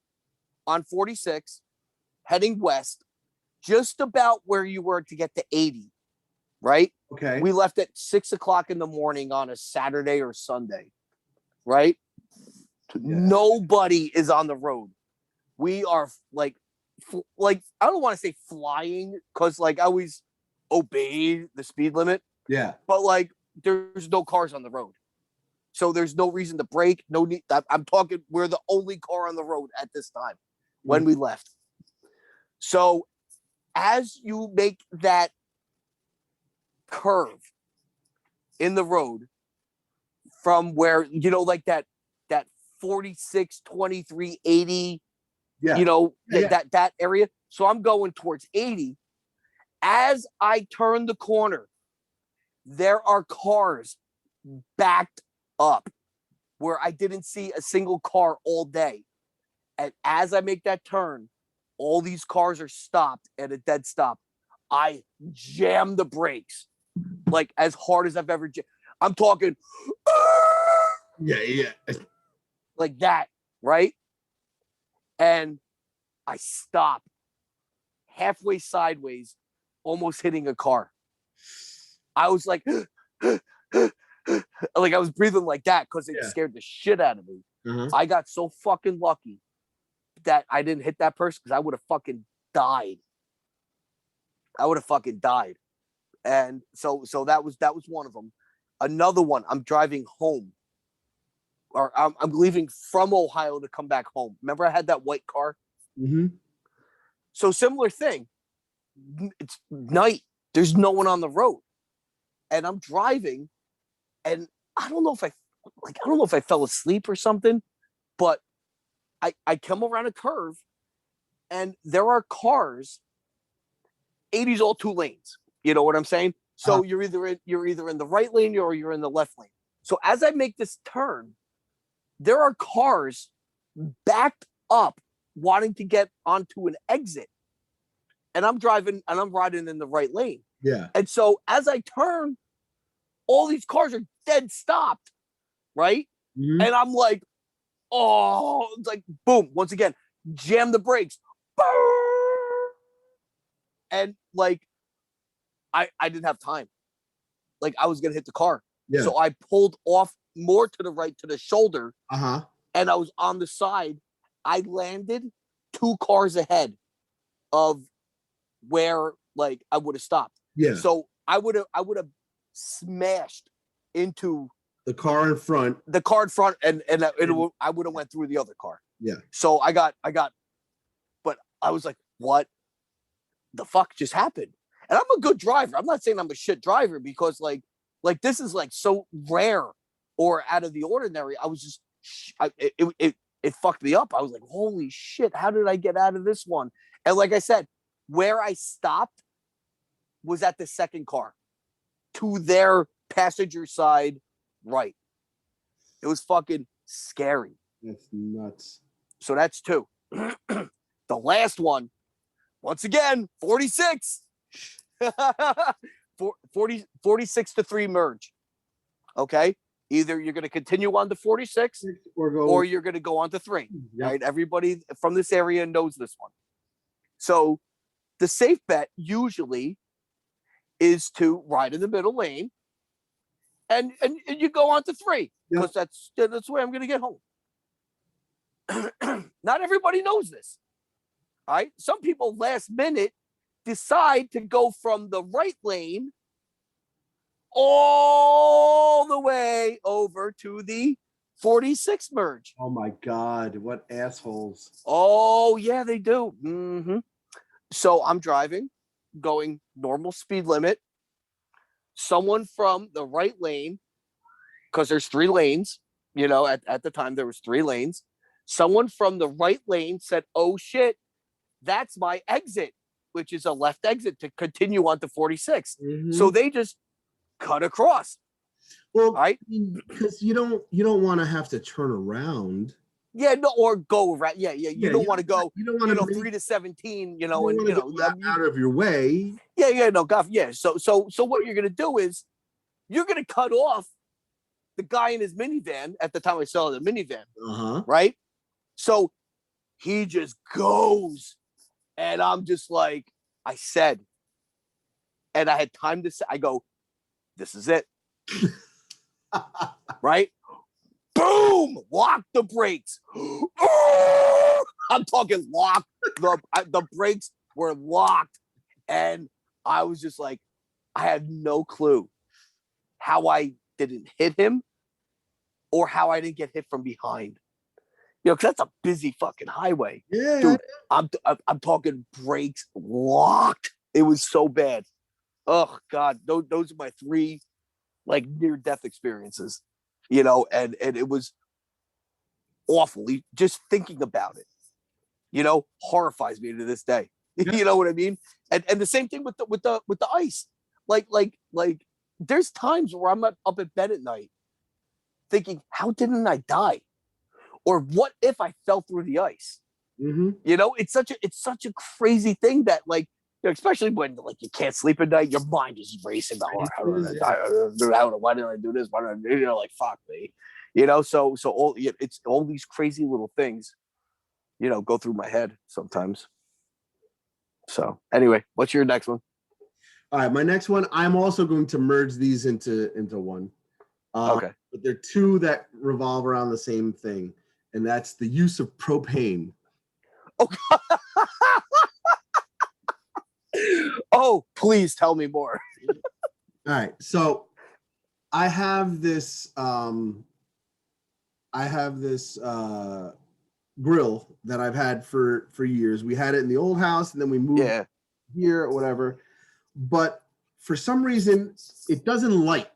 on 46, heading west, just about where you were to get to 80, right? Okay. We left at 6:00 in the morning on a Saturday or Sunday, right? Yeah. Nobody is on the road. We are like I don't want to say flying, because like I always obey the speed limit. Yeah. But like there's no cars on the road. So there's no reason to brake. No need. I'm talking, we're the only car on the road at this time when we left. So as you make that curve in the road from where, like that 46, 23, 80, that area. So I'm going towards 80. As I turn the corner, there are cars backed up where I didn't see a single car all day. And as I make that turn, all these cars are stopped at a dead stop. I jam the brakes like as hard as I've ever I'm talking yeah like that, right? And I stop halfway sideways, almost hitting a car. I was like like I was breathing like that because it scared the shit out of me. Uh-huh. I got so fucking lucky that I didn't hit that person, because I would have fucking died. And so that was one of them. Another one, I'm driving home, or I'm leaving from Ohio to come back home. Remember I had that white car? Mm-hmm. So similar thing. It's night. There's no one on the road. And I'm driving, and I don't know if I fell asleep or something, but I come around a curve, and there are cars. 80's all two lanes. You know what I'm saying? So you're either in the right lane or you're in the left lane. So as I make this turn, there are cars backed up wanting to get onto an exit. And I'm driving and I'm riding in the right lane. Yeah. And so as I turn, all these cars are dead stopped, right? Mm-hmm. And I'm like, oh, it's like, boom, once again, jam the brakes. Boom! And like, I didn't have time. like I was gonna hit the car. Yeah. So I pulled off more to the right to the shoulder, Uh-huh. and I was on the side. I landed 2 cars ahead of where like I would have stopped. Yeah. So I would have smashed into The car in front. the car in front, and I would have went through the other car. Yeah. So I got, but I was like, what the fuck just happened? And I'm a good driver. I'm not saying I'm a shit driver, because like this is like so rare or out of the ordinary. I was just, it fucked me up. I was like, holy shit, how did I get out of this one? And like I said, where I stopped was at the second car to their passenger side right. It was fucking scary. That's nuts. So that's 2. The last one, once again, 46. 46 to 3 merge. Okay. Either you're going to continue on to 46 or you're going to go on to 3. Yep. Right. Everybody from this area knows this one. So the safe bet usually is to ride in the middle lane and you go on to 3, because that's the way I'm going to get home. Not everybody knows this. All right. Some people last minute decide to go from the right lane all the way over to the 46 merge. Oh my God, what assholes. Oh yeah, they do. Mm-hmm. So I'm driving, going normal speed limit. Someone from the right lane, because there's 3 lanes, you know, at the time there was 3 lanes. Someone from the right lane said, oh shit, that's my exit, which is a left exit to continue on to 46. Mm-hmm. So they just cut across. Well, right? Because you don't want to have to turn around. Yeah, no, or go around. Yeah. You don't want to go. You don't want to 3 to 17. You You know, and you know, out of your way. Yeah, no, God, yeah. So what you're gonna do is you're gonna cut off the guy in his minivan. At the time I saw the minivan, right? So he just goes, and I'm just like, I said, and I had time to say, I go, this is it. Right? Boom! Lock the brakes. I'm talking lock. The brakes were locked. And I was just like, I had no clue how I didn't hit him or how I didn't get hit from behind. You know, because that's a busy fucking highway. Yeah. Dude, I'm talking brakes locked. It was so bad. Oh, God. Those are my 3 like near-death experiences, you know, and it was awful. Just thinking about it, you know, horrifies me to this day. Yeah. You know what I mean? And the same thing with the ice. Like there's times where I'm up at bed at night thinking, how didn't I die? Or what if I fell through the ice? Mm-hmm. You know, it's such a crazy thing that, like, you know, especially when like you can't sleep at night, your mind is racing. How did why didn't I do this? Why did I do, you know, like, fuck me, you know? So it's all these crazy little things, you know, go through my head sometimes. So anyway, what's your next one? All right, my next one. I'm also going to merge these into one. Okay. But they're 2 that revolve around the same thing, and that's the use of propane. Oh, oh, please tell me more. All right, so I have this grill that I've had for years. We had it in the old house, and then we moved here or whatever. But for some reason, it doesn't light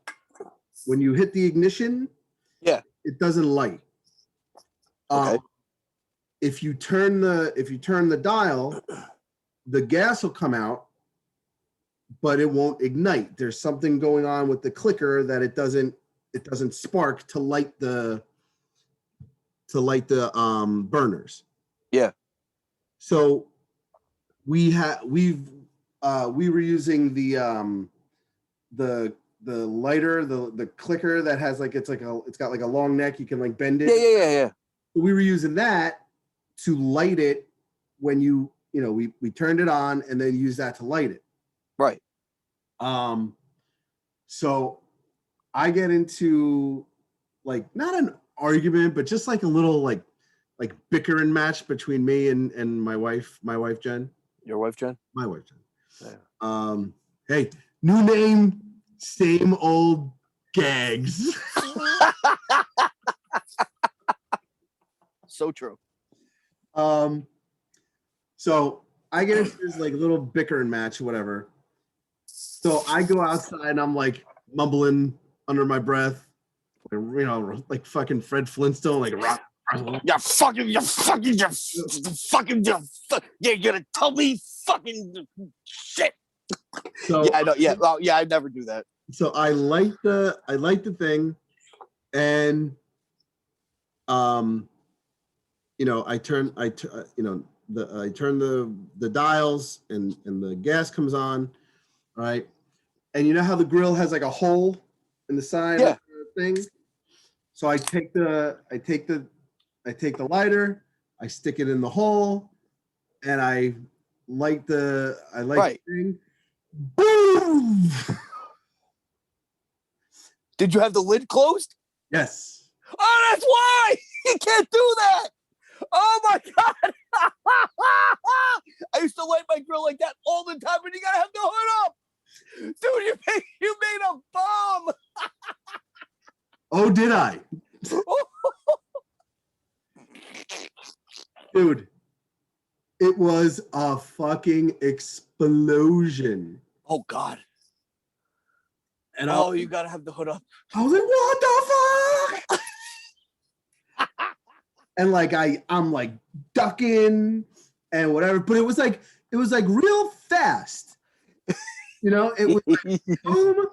when you hit the ignition. Yeah, it doesn't light. Okay. If you turn the dial, the gas will come out, but it won't ignite. There's something going on with the clicker that it doesn't spark to light the burners. Yeah. So we were using the lighter, the clicker that has it's got like a long neck, you can like bend it. Yeah. We were using that to light it when we turned it on and then use that to light it. Right. So I get into like not an argument, but just like a little like bickering match between me and my wife Jen. Your wife, Jen? My wife Jen. Yeah. Hey, new name, same old gags. So true. So I get into this like little bickering match or whatever. So I go outside and I'm like mumbling under my breath, you know, like fucking Fred Flintstone, like rock. You're gonna tell me fucking shit. So Yeah, I know. Yeah, well, yeah, I never do that. So I light the thing, and you know, I turn the dials, and the gas comes on, right? And you know how the grill has like a hole in the side of the thing. So I take the lighter, I stick it in the hole, and I light the thing. Boom! Did you have the lid closed? Yes. Oh, that's why you can't do that. Oh my god! I used to light my grill like that all the time, and you gotta have the hood up, dude. You made a bomb. Oh, did I? Dude, it was a fucking explosion. Oh god. And you gotta have the hood up. I was like, what the fuck? And like I'm like ducking and whatever, but it was like real fast. You know, it was like, boom,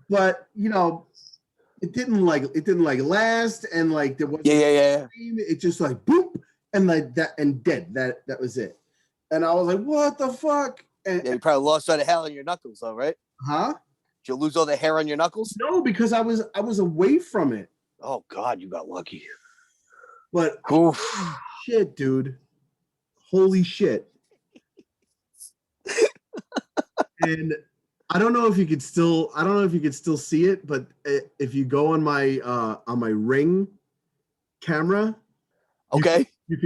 but you know, it didn't like last, and like there wasn't it just like boop and like that and dead. That was it. And I was like, what the fuck? And you probably lost all the hair on your knuckles, though, right? Huh? Did you lose all the hair on your knuckles? No, because I was away from it. Oh god, you got lucky. But holy shit, dude. Holy shit. And I don't know if you could still see it, but if you go on my Ring camera, okay, you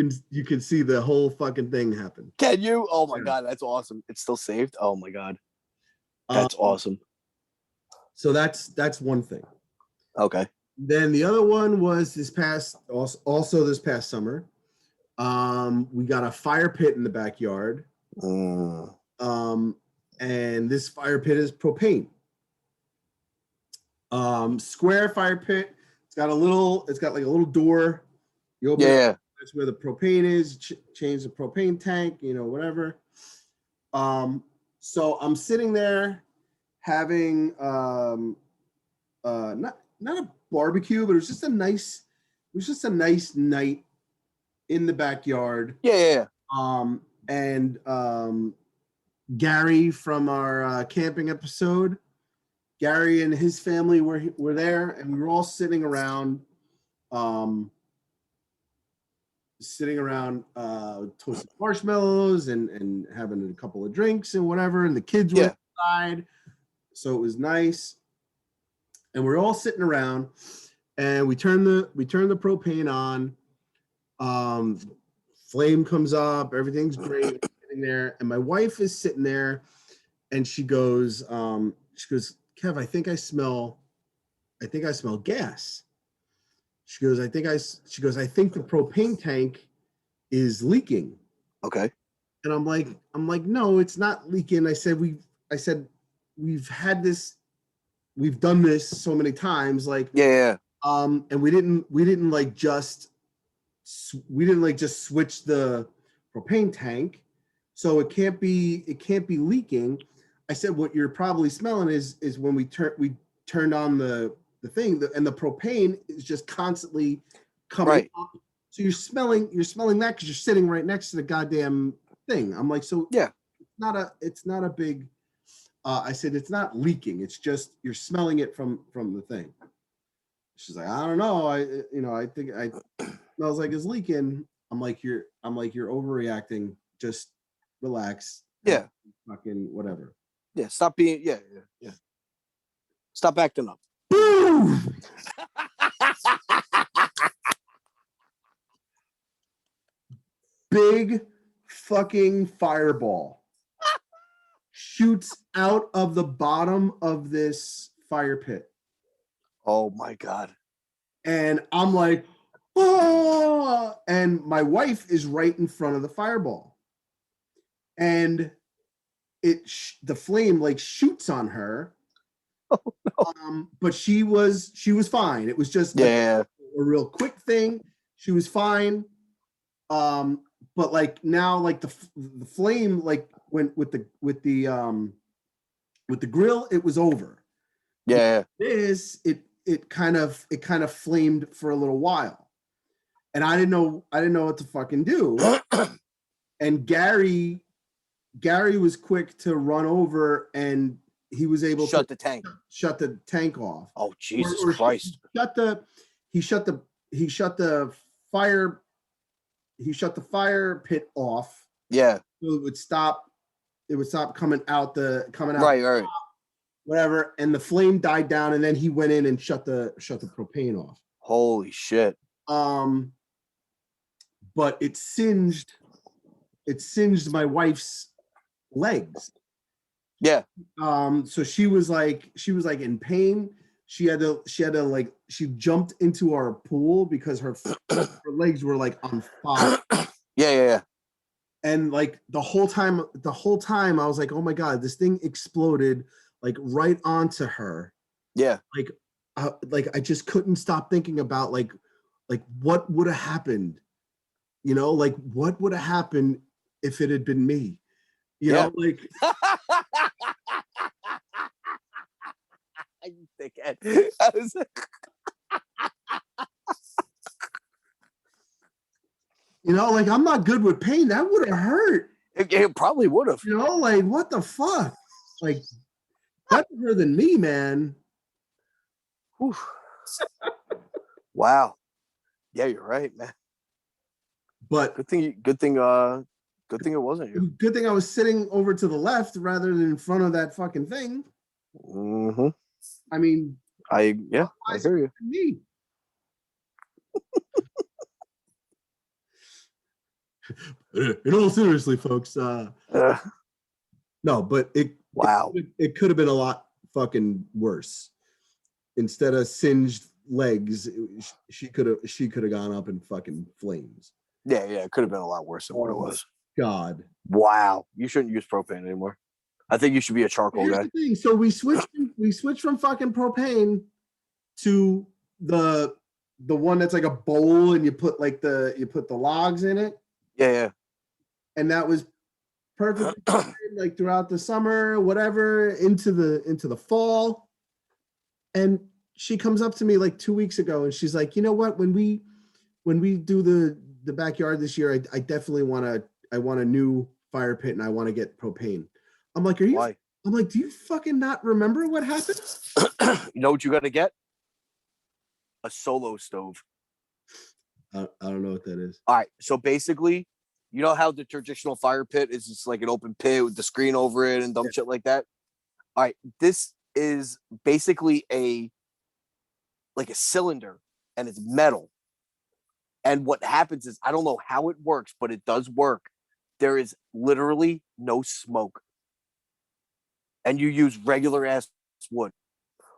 can see the whole fucking thing happen. Can you? Oh my god, that's awesome. It's still saved. Oh my god. That's awesome. So that's one thing. Okay. Then the other one was this past summer. We got a fire pit in the backyard. And this fire pit is propane. Square fire pit. It's got like a little door. You open it, that's where the propane is. Change the propane tank, you know, whatever. So I'm sitting there having not a barbecue, but it was just a nice night in the backyard. And Gary from our camping episode, Gary and his family were there, and we were all sitting around toasted marshmallows and having a couple of drinks and whatever, and the kids were inside, so it was nice. And we're all sitting around, and we turn the propane on. Flame comes up, everything's great sitting there, and my wife is sitting there, and she goes, Kev, I think I smell gas. She goes, I think the propane tank is leaking. Okay. And I'm like, no, it's not leaking. I said, we've done this so many times, like, and we didn't just switch the propane tank, so it can't be leaking. I said, what you're probably smelling is when we turned on the thing, and the propane is just constantly coming up. So you're smelling that because you're sitting right next to the goddamn thing. I'm like, so it's not a big. I said, it's not leaking. It's just you're smelling it from the thing. She's like, I don't know. I think it smells like it's leaking. I'm like, you're overreacting. Just relax. Yeah. Fucking whatever. Yeah. Stop being. Yeah. Stop acting up. Boom! Big fucking fireball shoots out of the bottom of this fire pit. Oh my God. And I'm like, oh, and my wife is right in front of the fireball. And the flame like shoots on her. Oh, no. But she was fine. It was just like Yeah. a real quick thing. She was fine. But like now, like the flame like went with the grill, it was over. Yeah. This it kind of flamed for a little while, and I didn't know what to fucking do. And Gary was quick to run over, and he was able to shut the tank off. Oh, Jesus Christ. He shut the fire pit off. Yeah. So it would stop coming out. Right. Whatever. And the flame died down, and then he went in and shut the propane off. Holy shit. But it singed my wife's legs. Yeah. So she was like in pain. She jumped into our pool because her legs were like on fire. Yeah. And like the whole time I was like, oh my God, this thing exploded like right onto her. Yeah. Like I just couldn't stop thinking about like what would have happened, like what would have happened if it had been me, you know, like. You dickhead. Like I'm not good with pain. That would have hurt. It probably would have. Like what the fuck? Like better her than me, man. Whew. Wow. Yeah, you're right, man. But good thing it wasn't you. Good thing I was sitting over to the left rather than in front of that fucking thing. Mm-hmm. I mean, I hear you. Me. In all seriously, folks, no, but it could have been a lot fucking worse. Instead of singed legs, she could have gone up in fucking flames. Yeah, it could have been a lot worse than what it was. God. Wow. You shouldn't use propane anymore. I think you should be a charcoal guy. So we switched from fucking propane to the one that's like a bowl and you put the logs in it. Yeah. And that was perfect like throughout the summer, whatever, into the fall. And she comes up to me like 2 weeks ago and she's like, you know what? When we do the backyard this year, I definitely want a new fire pit and I want to get propane. I'm like, why? I'm like, do you fucking not remember what happened? You know what you got to get? A solo stove. I don't know what that is. All right. So basically, you know how the traditional fire pit is just like an open pit with the screen over it and dumb shit like that? All right. This is basically a cylinder and it's metal. And what happens is, I don't know how it works, but it does work. There is literally no smoke. And you use regular ass wood.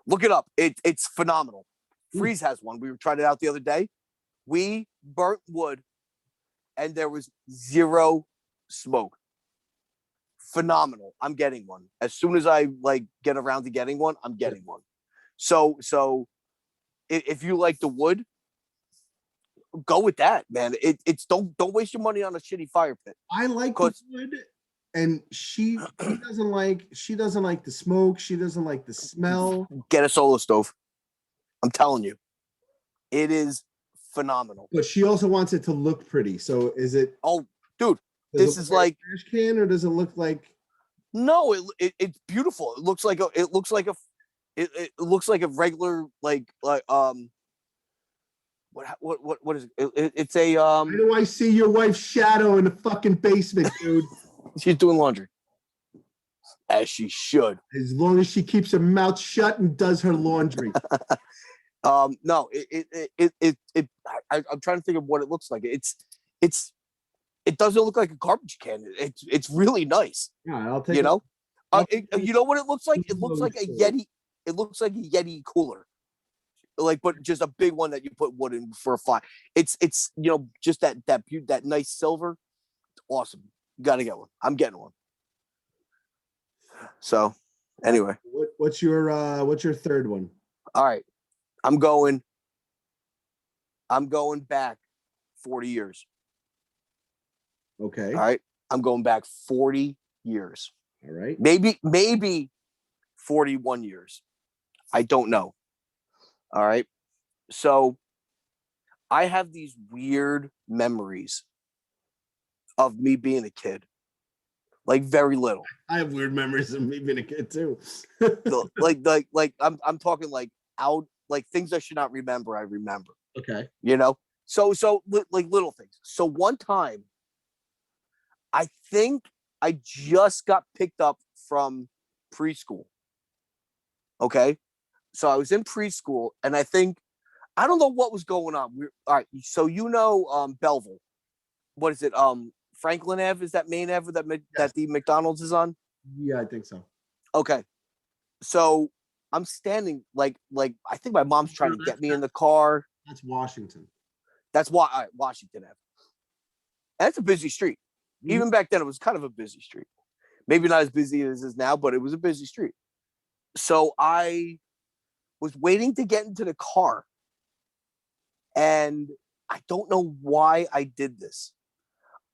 Look it up. It's phenomenal. Freeze has one. We tried it out the other day. We burnt wood and there was zero smoke. Phenomenal. I'm getting one. As soon as I get around to getting one, I'm getting one. So if you like the wood, go with that, man. It's don't waste your money on a shitty fire pit. I like the wood, and she doesn't like the smoke. She doesn't like the smell. Get a solo stove. I'm telling you, it is phenomenal. But she also wants it to look pretty. So is it? Oh, dude, this is like a trash can, or does it look like? No, it's beautiful. It looks like a regular what is it? It's a Why do I see your wife's shadow in the fucking basement, dude? She's doing laundry. As she should. As long as she keeps her mouth shut and does her laundry. No, I'm trying to think of what it looks like. It doesn't look like a garbage can. It's really nice. Yeah, I'll take You know, take you know what it looks like? It looks load like a for Yeti. It looks like a Yeti cooler, like, but just a big one that you put wood in for a fire. It's just that nice silver. Awesome. Got to get one. I'm getting one. So, anyway, what's your third one? all right. I'm going back 40 years. Okay. All right. I'm going back 40 years. All right. Maybe 41 years. I don't know. All right. So I have these weird memories of me being a kid, like very little. I have weird memories of me being a kid too. like I'm talking like out, like things I should not remember. I remember. Okay. So like little things. So one time, I think I just got picked up from preschool. Okay. So I was in preschool, and I don't know what was going on. All right. So Belleville. What is it? Franklin Ave, is that main Ave that the McDonald's is on? Yeah, I think so. Okay. So I'm standing like I think my mom's trying to get me in the car. That's Washington. That's why Washington Ave. That's a busy street. Mm-hmm. Even back then, it was kind of a busy street. Maybe not as busy as it is now, but it was a busy street. So I was waiting to get into the car, and I don't know why I did this.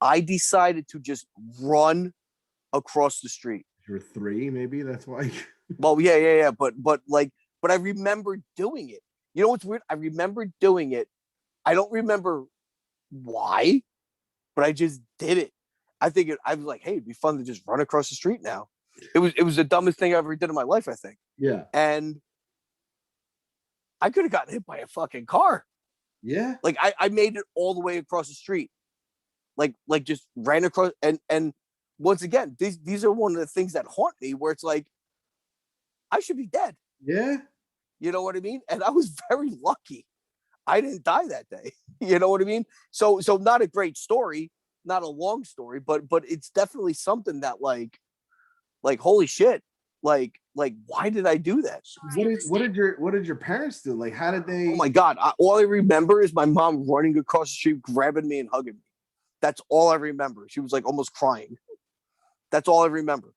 I decided to just run across the street. You're 3, maybe that's why. Well, yeah. But I remember doing it. You know what's weird? I remember doing it. I don't remember why, but I just did it. I was like, hey, it'd be fun to just run across the street now. It was the dumbest thing I ever did in my life, I think. Yeah. And I could have gotten hit by a fucking car. Yeah. Like I made it all the way across the street. Like just ran across, and once again, these are one of the things that haunt me, where it's like I should be dead. Yeah. You know what I mean? And I was very lucky. I didn't die that day. You know what I mean? So not a great story, not a long story, but it's definitely something that like holy shit. Like why did I do that? What did your parents do? Like, how did they? Oh my God. All I remember is my mom running across the street, grabbing me and hugging me. That's all I remember. She was like almost crying. That's all I remember.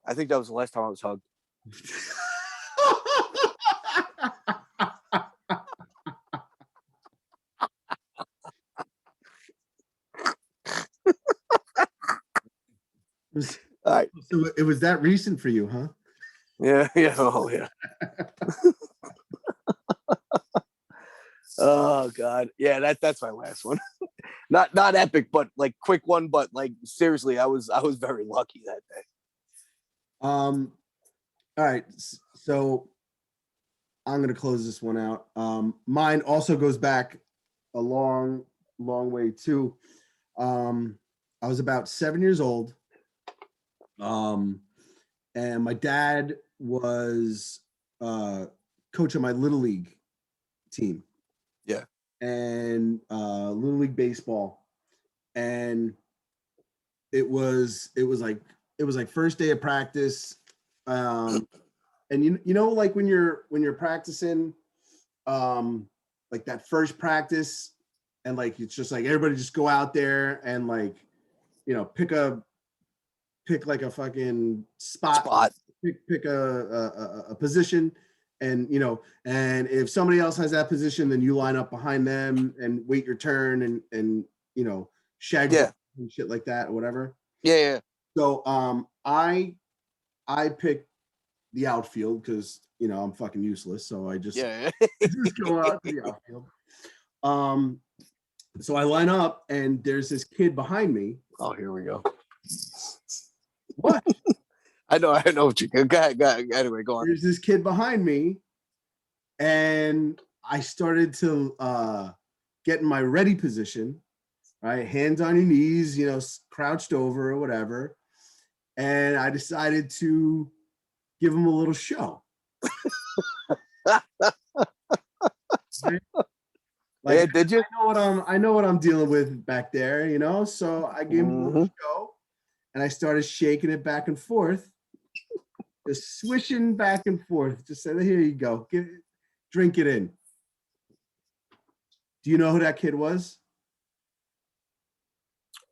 I think that was the last time I was hugged. All right. So it was that recent for you, huh? Yeah. Oh, yeah. Oh God. Yeah, that's my last one. Not epic, but like quick one, but like seriously, I was very lucky that day. All right. So I'm gonna close this one out. Mine also goes back a long way too. I was about 7 years old. And my dad was coach of my little league team. Yeah. And little league baseball. And it was like first day of practice. And you know like when you're practicing like that first practice, and like it's just like everybody just go out there and like pick like a fucking spot. Pick a position, and and if somebody else has that position, then you line up behind them and wait your turn and shag and shit like that or whatever. Yeah. So I picked the outfield because I'm fucking useless, so I just just go out to the outfield. So I line up, and there's this kid behind me. Oh, here we go. What? I know what you go ahead. Anyway, go on. There's this kid behind me, and I started to get in my ready position, right? Hands on your knees, crouched over or whatever. and I decided to give him a little show. Like, yeah, did you? I know what I'm dealing with back there, you know. So I gave him a little show, and I started shaking it back and forth, just swishing back and forth. Just said, "Here you go, drink it in." Do you know who that kid was?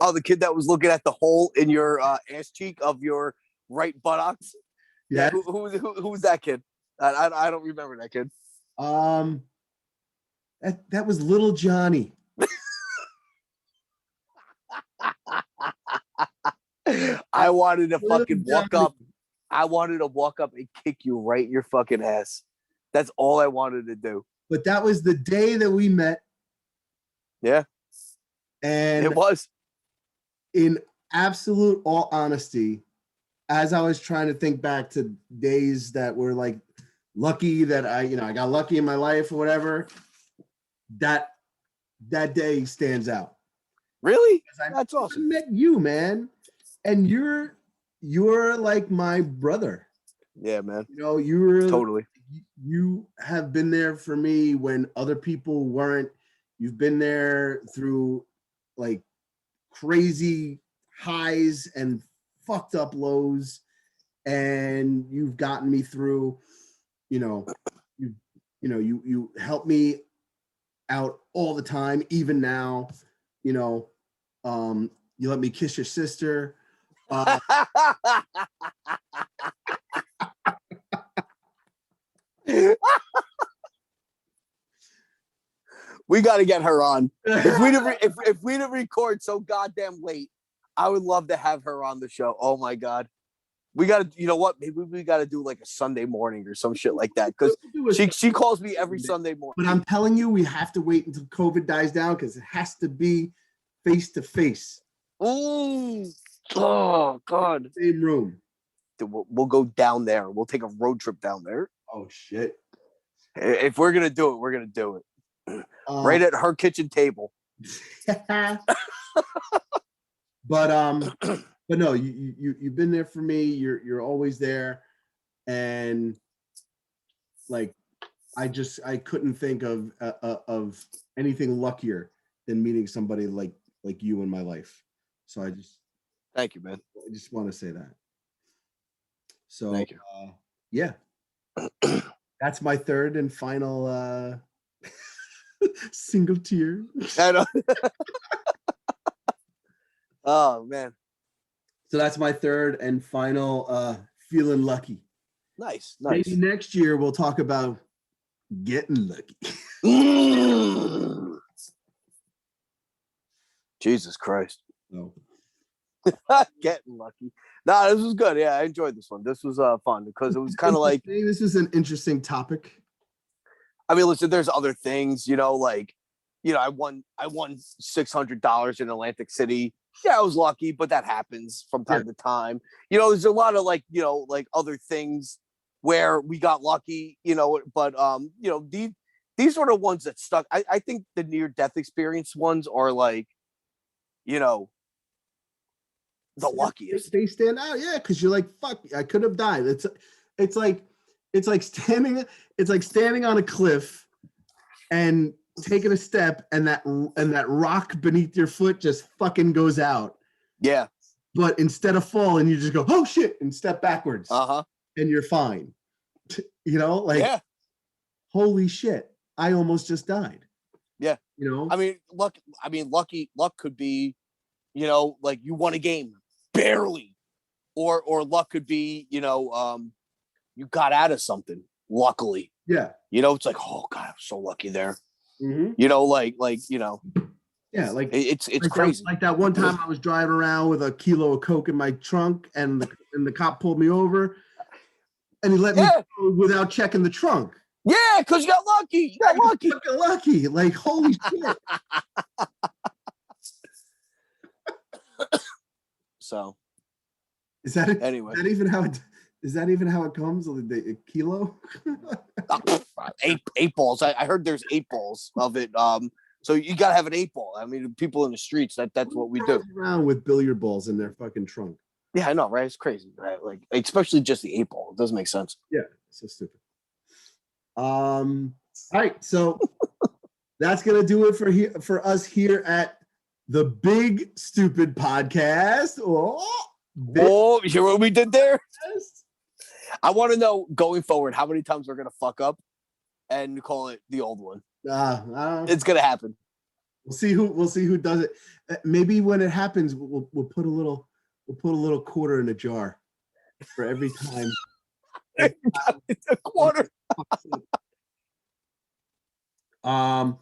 Oh, the kid that was looking at the hole in your ass cheek of your right buttocks. Yeah. Who was that kid? I don't remember that kid. That was little Johnny. I wanted to Little fucking walk Johnny. up. I wanted to walk up and kick you right in your fucking ass. That's all I wanted to do. But that was the day that we met. Yeah, And it was. in absolute all honesty, as I was trying to think back to days that were like lucky that I got lucky in my life or whatever, that day stands out. Really? 'Cause That's awesome. I met you, man, and you're like my brother. Yeah, man. You know, Totally. you have been there for me when other people weren't. You've been there through like crazy highs and fucked up lows, and you've gotten me through. You help me out all the time, even now. You know, you let me kiss your sister. We got to get her on. If we didn't record so goddamn late, I would love to have her on the show. Oh my god, we got to. You know what? Maybe we got to do like a Sunday morning or some shit like that because she calls me every Sunday morning. But I'm telling you, we have to wait until COVID dies down because it has to be face to face. Oh god, Same room. Dude, we'll go down there. We'll take a road trip down there. Oh shit! If we're gonna do it, we're gonna do it. Right at her kitchen table. But no, you've been there for me. You're always there, and like I couldn't think of anything luckier than meeting somebody like you in my life. So thank you, man. I just want to say that. So thank you. Yeah, that's my third and final single tear. Oh man. So that's my third and final feeling lucky. Nice. Maybe next year we'll talk about getting lucky. Jesus Christ. No. Getting lucky. No, this was good. Yeah, I enjoyed this one. This was fun because it was kind of like this is an interesting topic. I mean, listen, there's other things, like, I won $600 in Atlantic City. Yeah, I was lucky, but that happens from time to time. There's a lot of like other things where we got lucky, but these are the ones that stuck. I think the near death experience ones are like, the luckiest. They stand out, yeah, because you're like, fuck, I could have died. It's like standing on a cliff and taking a step and that rock beneath your foot just fucking goes out. Yeah. But instead of falling, you just go, oh shit, and step backwards. Uh-huh. And you're fine. Yeah. Holy shit, I almost just died. Yeah. I mean, luck could be, like you won a game barely. Or luck could be, you got out of something, luckily. Yeah. It's like, oh God, I'm so lucky there. Mm-hmm. Yeah, like it's crazy. Like that one time I was driving around with a kilo of coke in my trunk, and the cop pulled me over, and he let me go without checking the trunk. Yeah, because you got lucky. You got lucky. Lucky. Like, holy shit. So, is that it? Anyway, is that even how it comes? The kilo? 8 balls. I heard there's 8 balls of it. So you gotta have an 8 ball. I mean, people in the streets, that's what we do. Around with billiard balls in their fucking trunk. Yeah, I know, right? It's crazy, right? Like, especially just the 8 ball. It doesn't make sense. Yeah, so stupid. All right, so that's gonna do it for us here at the Big Stupid Podcast. Whoa, you hear what we did there? I want to know going forward how many times we're gonna fuck up and call it the old one. It's gonna happen. We'll see who does it. Maybe when it happens, we'll put a little quarter in a jar for every time. A quarter. All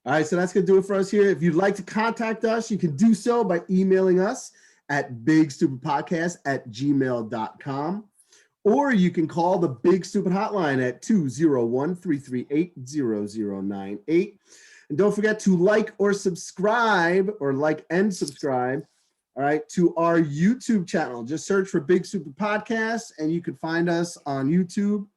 right, so that's gonna do it for us here. If you'd like to contact us, you can do so by emailing us at bigstupidpodcast@gmail.com, or you can call the Big Stupid Hotline at 201-338-0098. And don't forget to like and subscribe, all right, to our YouTube channel. Just search for Big Stupid Podcast, and you can find us on YouTube.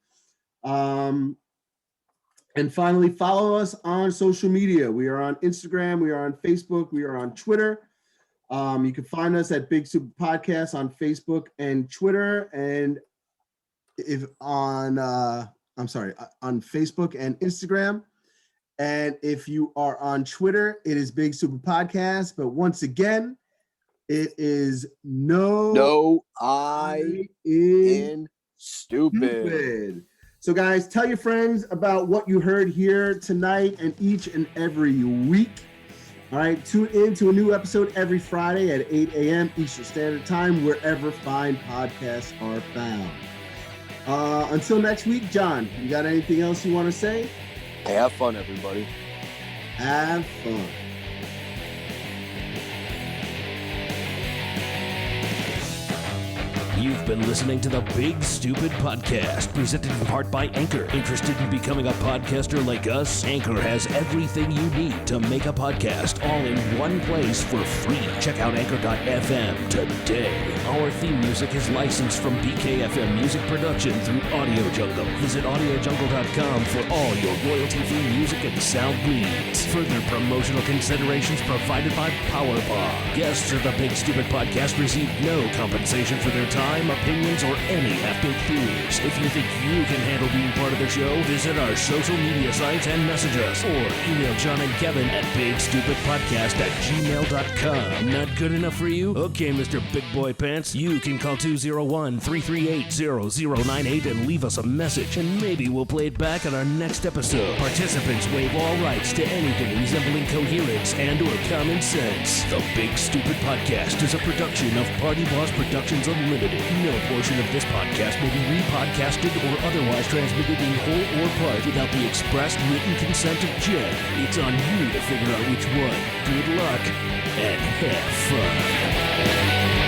And finally, follow us on social media. We are on Instagram, we are on Facebook, we are on Twitter. You can find us at Big Stupid Podcast on Facebook and Twitter, and on Facebook and Instagram. And if you are on Twitter, it is Big Stupid Podcast. But once again, it is no I in stupid. So guys, tell your friends about what you heard here tonight and each and every week. All right, tune in to a new episode every Friday at 8 a.m. Eastern Standard Time, wherever fine podcasts are found. Until next week, John, you got anything else you want to say? Hey, have fun, everybody. Have fun. You've been listening to the Big Stupid Podcast, presented in part by Anchor. Interested in becoming a podcaster like us? Anchor has everything you need to make a podcast all in one place for free. Check out Anchor.fm today. Our theme music is licensed from BKFM Music Production through Audio Jungle. Visit AudioJungle.com for all your royalty-free music and sound needs. Further promotional considerations provided by Powerbomb. Guests of the Big Stupid Podcast receive no compensation for their time, opinions, or any half-baked theories. If you think you can handle being part of the show, visit our social media sites and message us, or email John and Kevin at bigstupidpodcast@gmail.com. Not good enough for you? Okay, Mr. Big Boy Pants, you can call 201-338-0098 and leave us a message, and maybe we'll play it back on our next episode. Participants waive all rights to anything resembling coherence and or common sense. The Big Stupid Podcast is a production of Party Boss Productions Unlimited. No portion of this podcast will be repodcasted or otherwise transmitted in whole or part without the express written consent of Jen. It's on you to figure out which one. Good luck and have fun.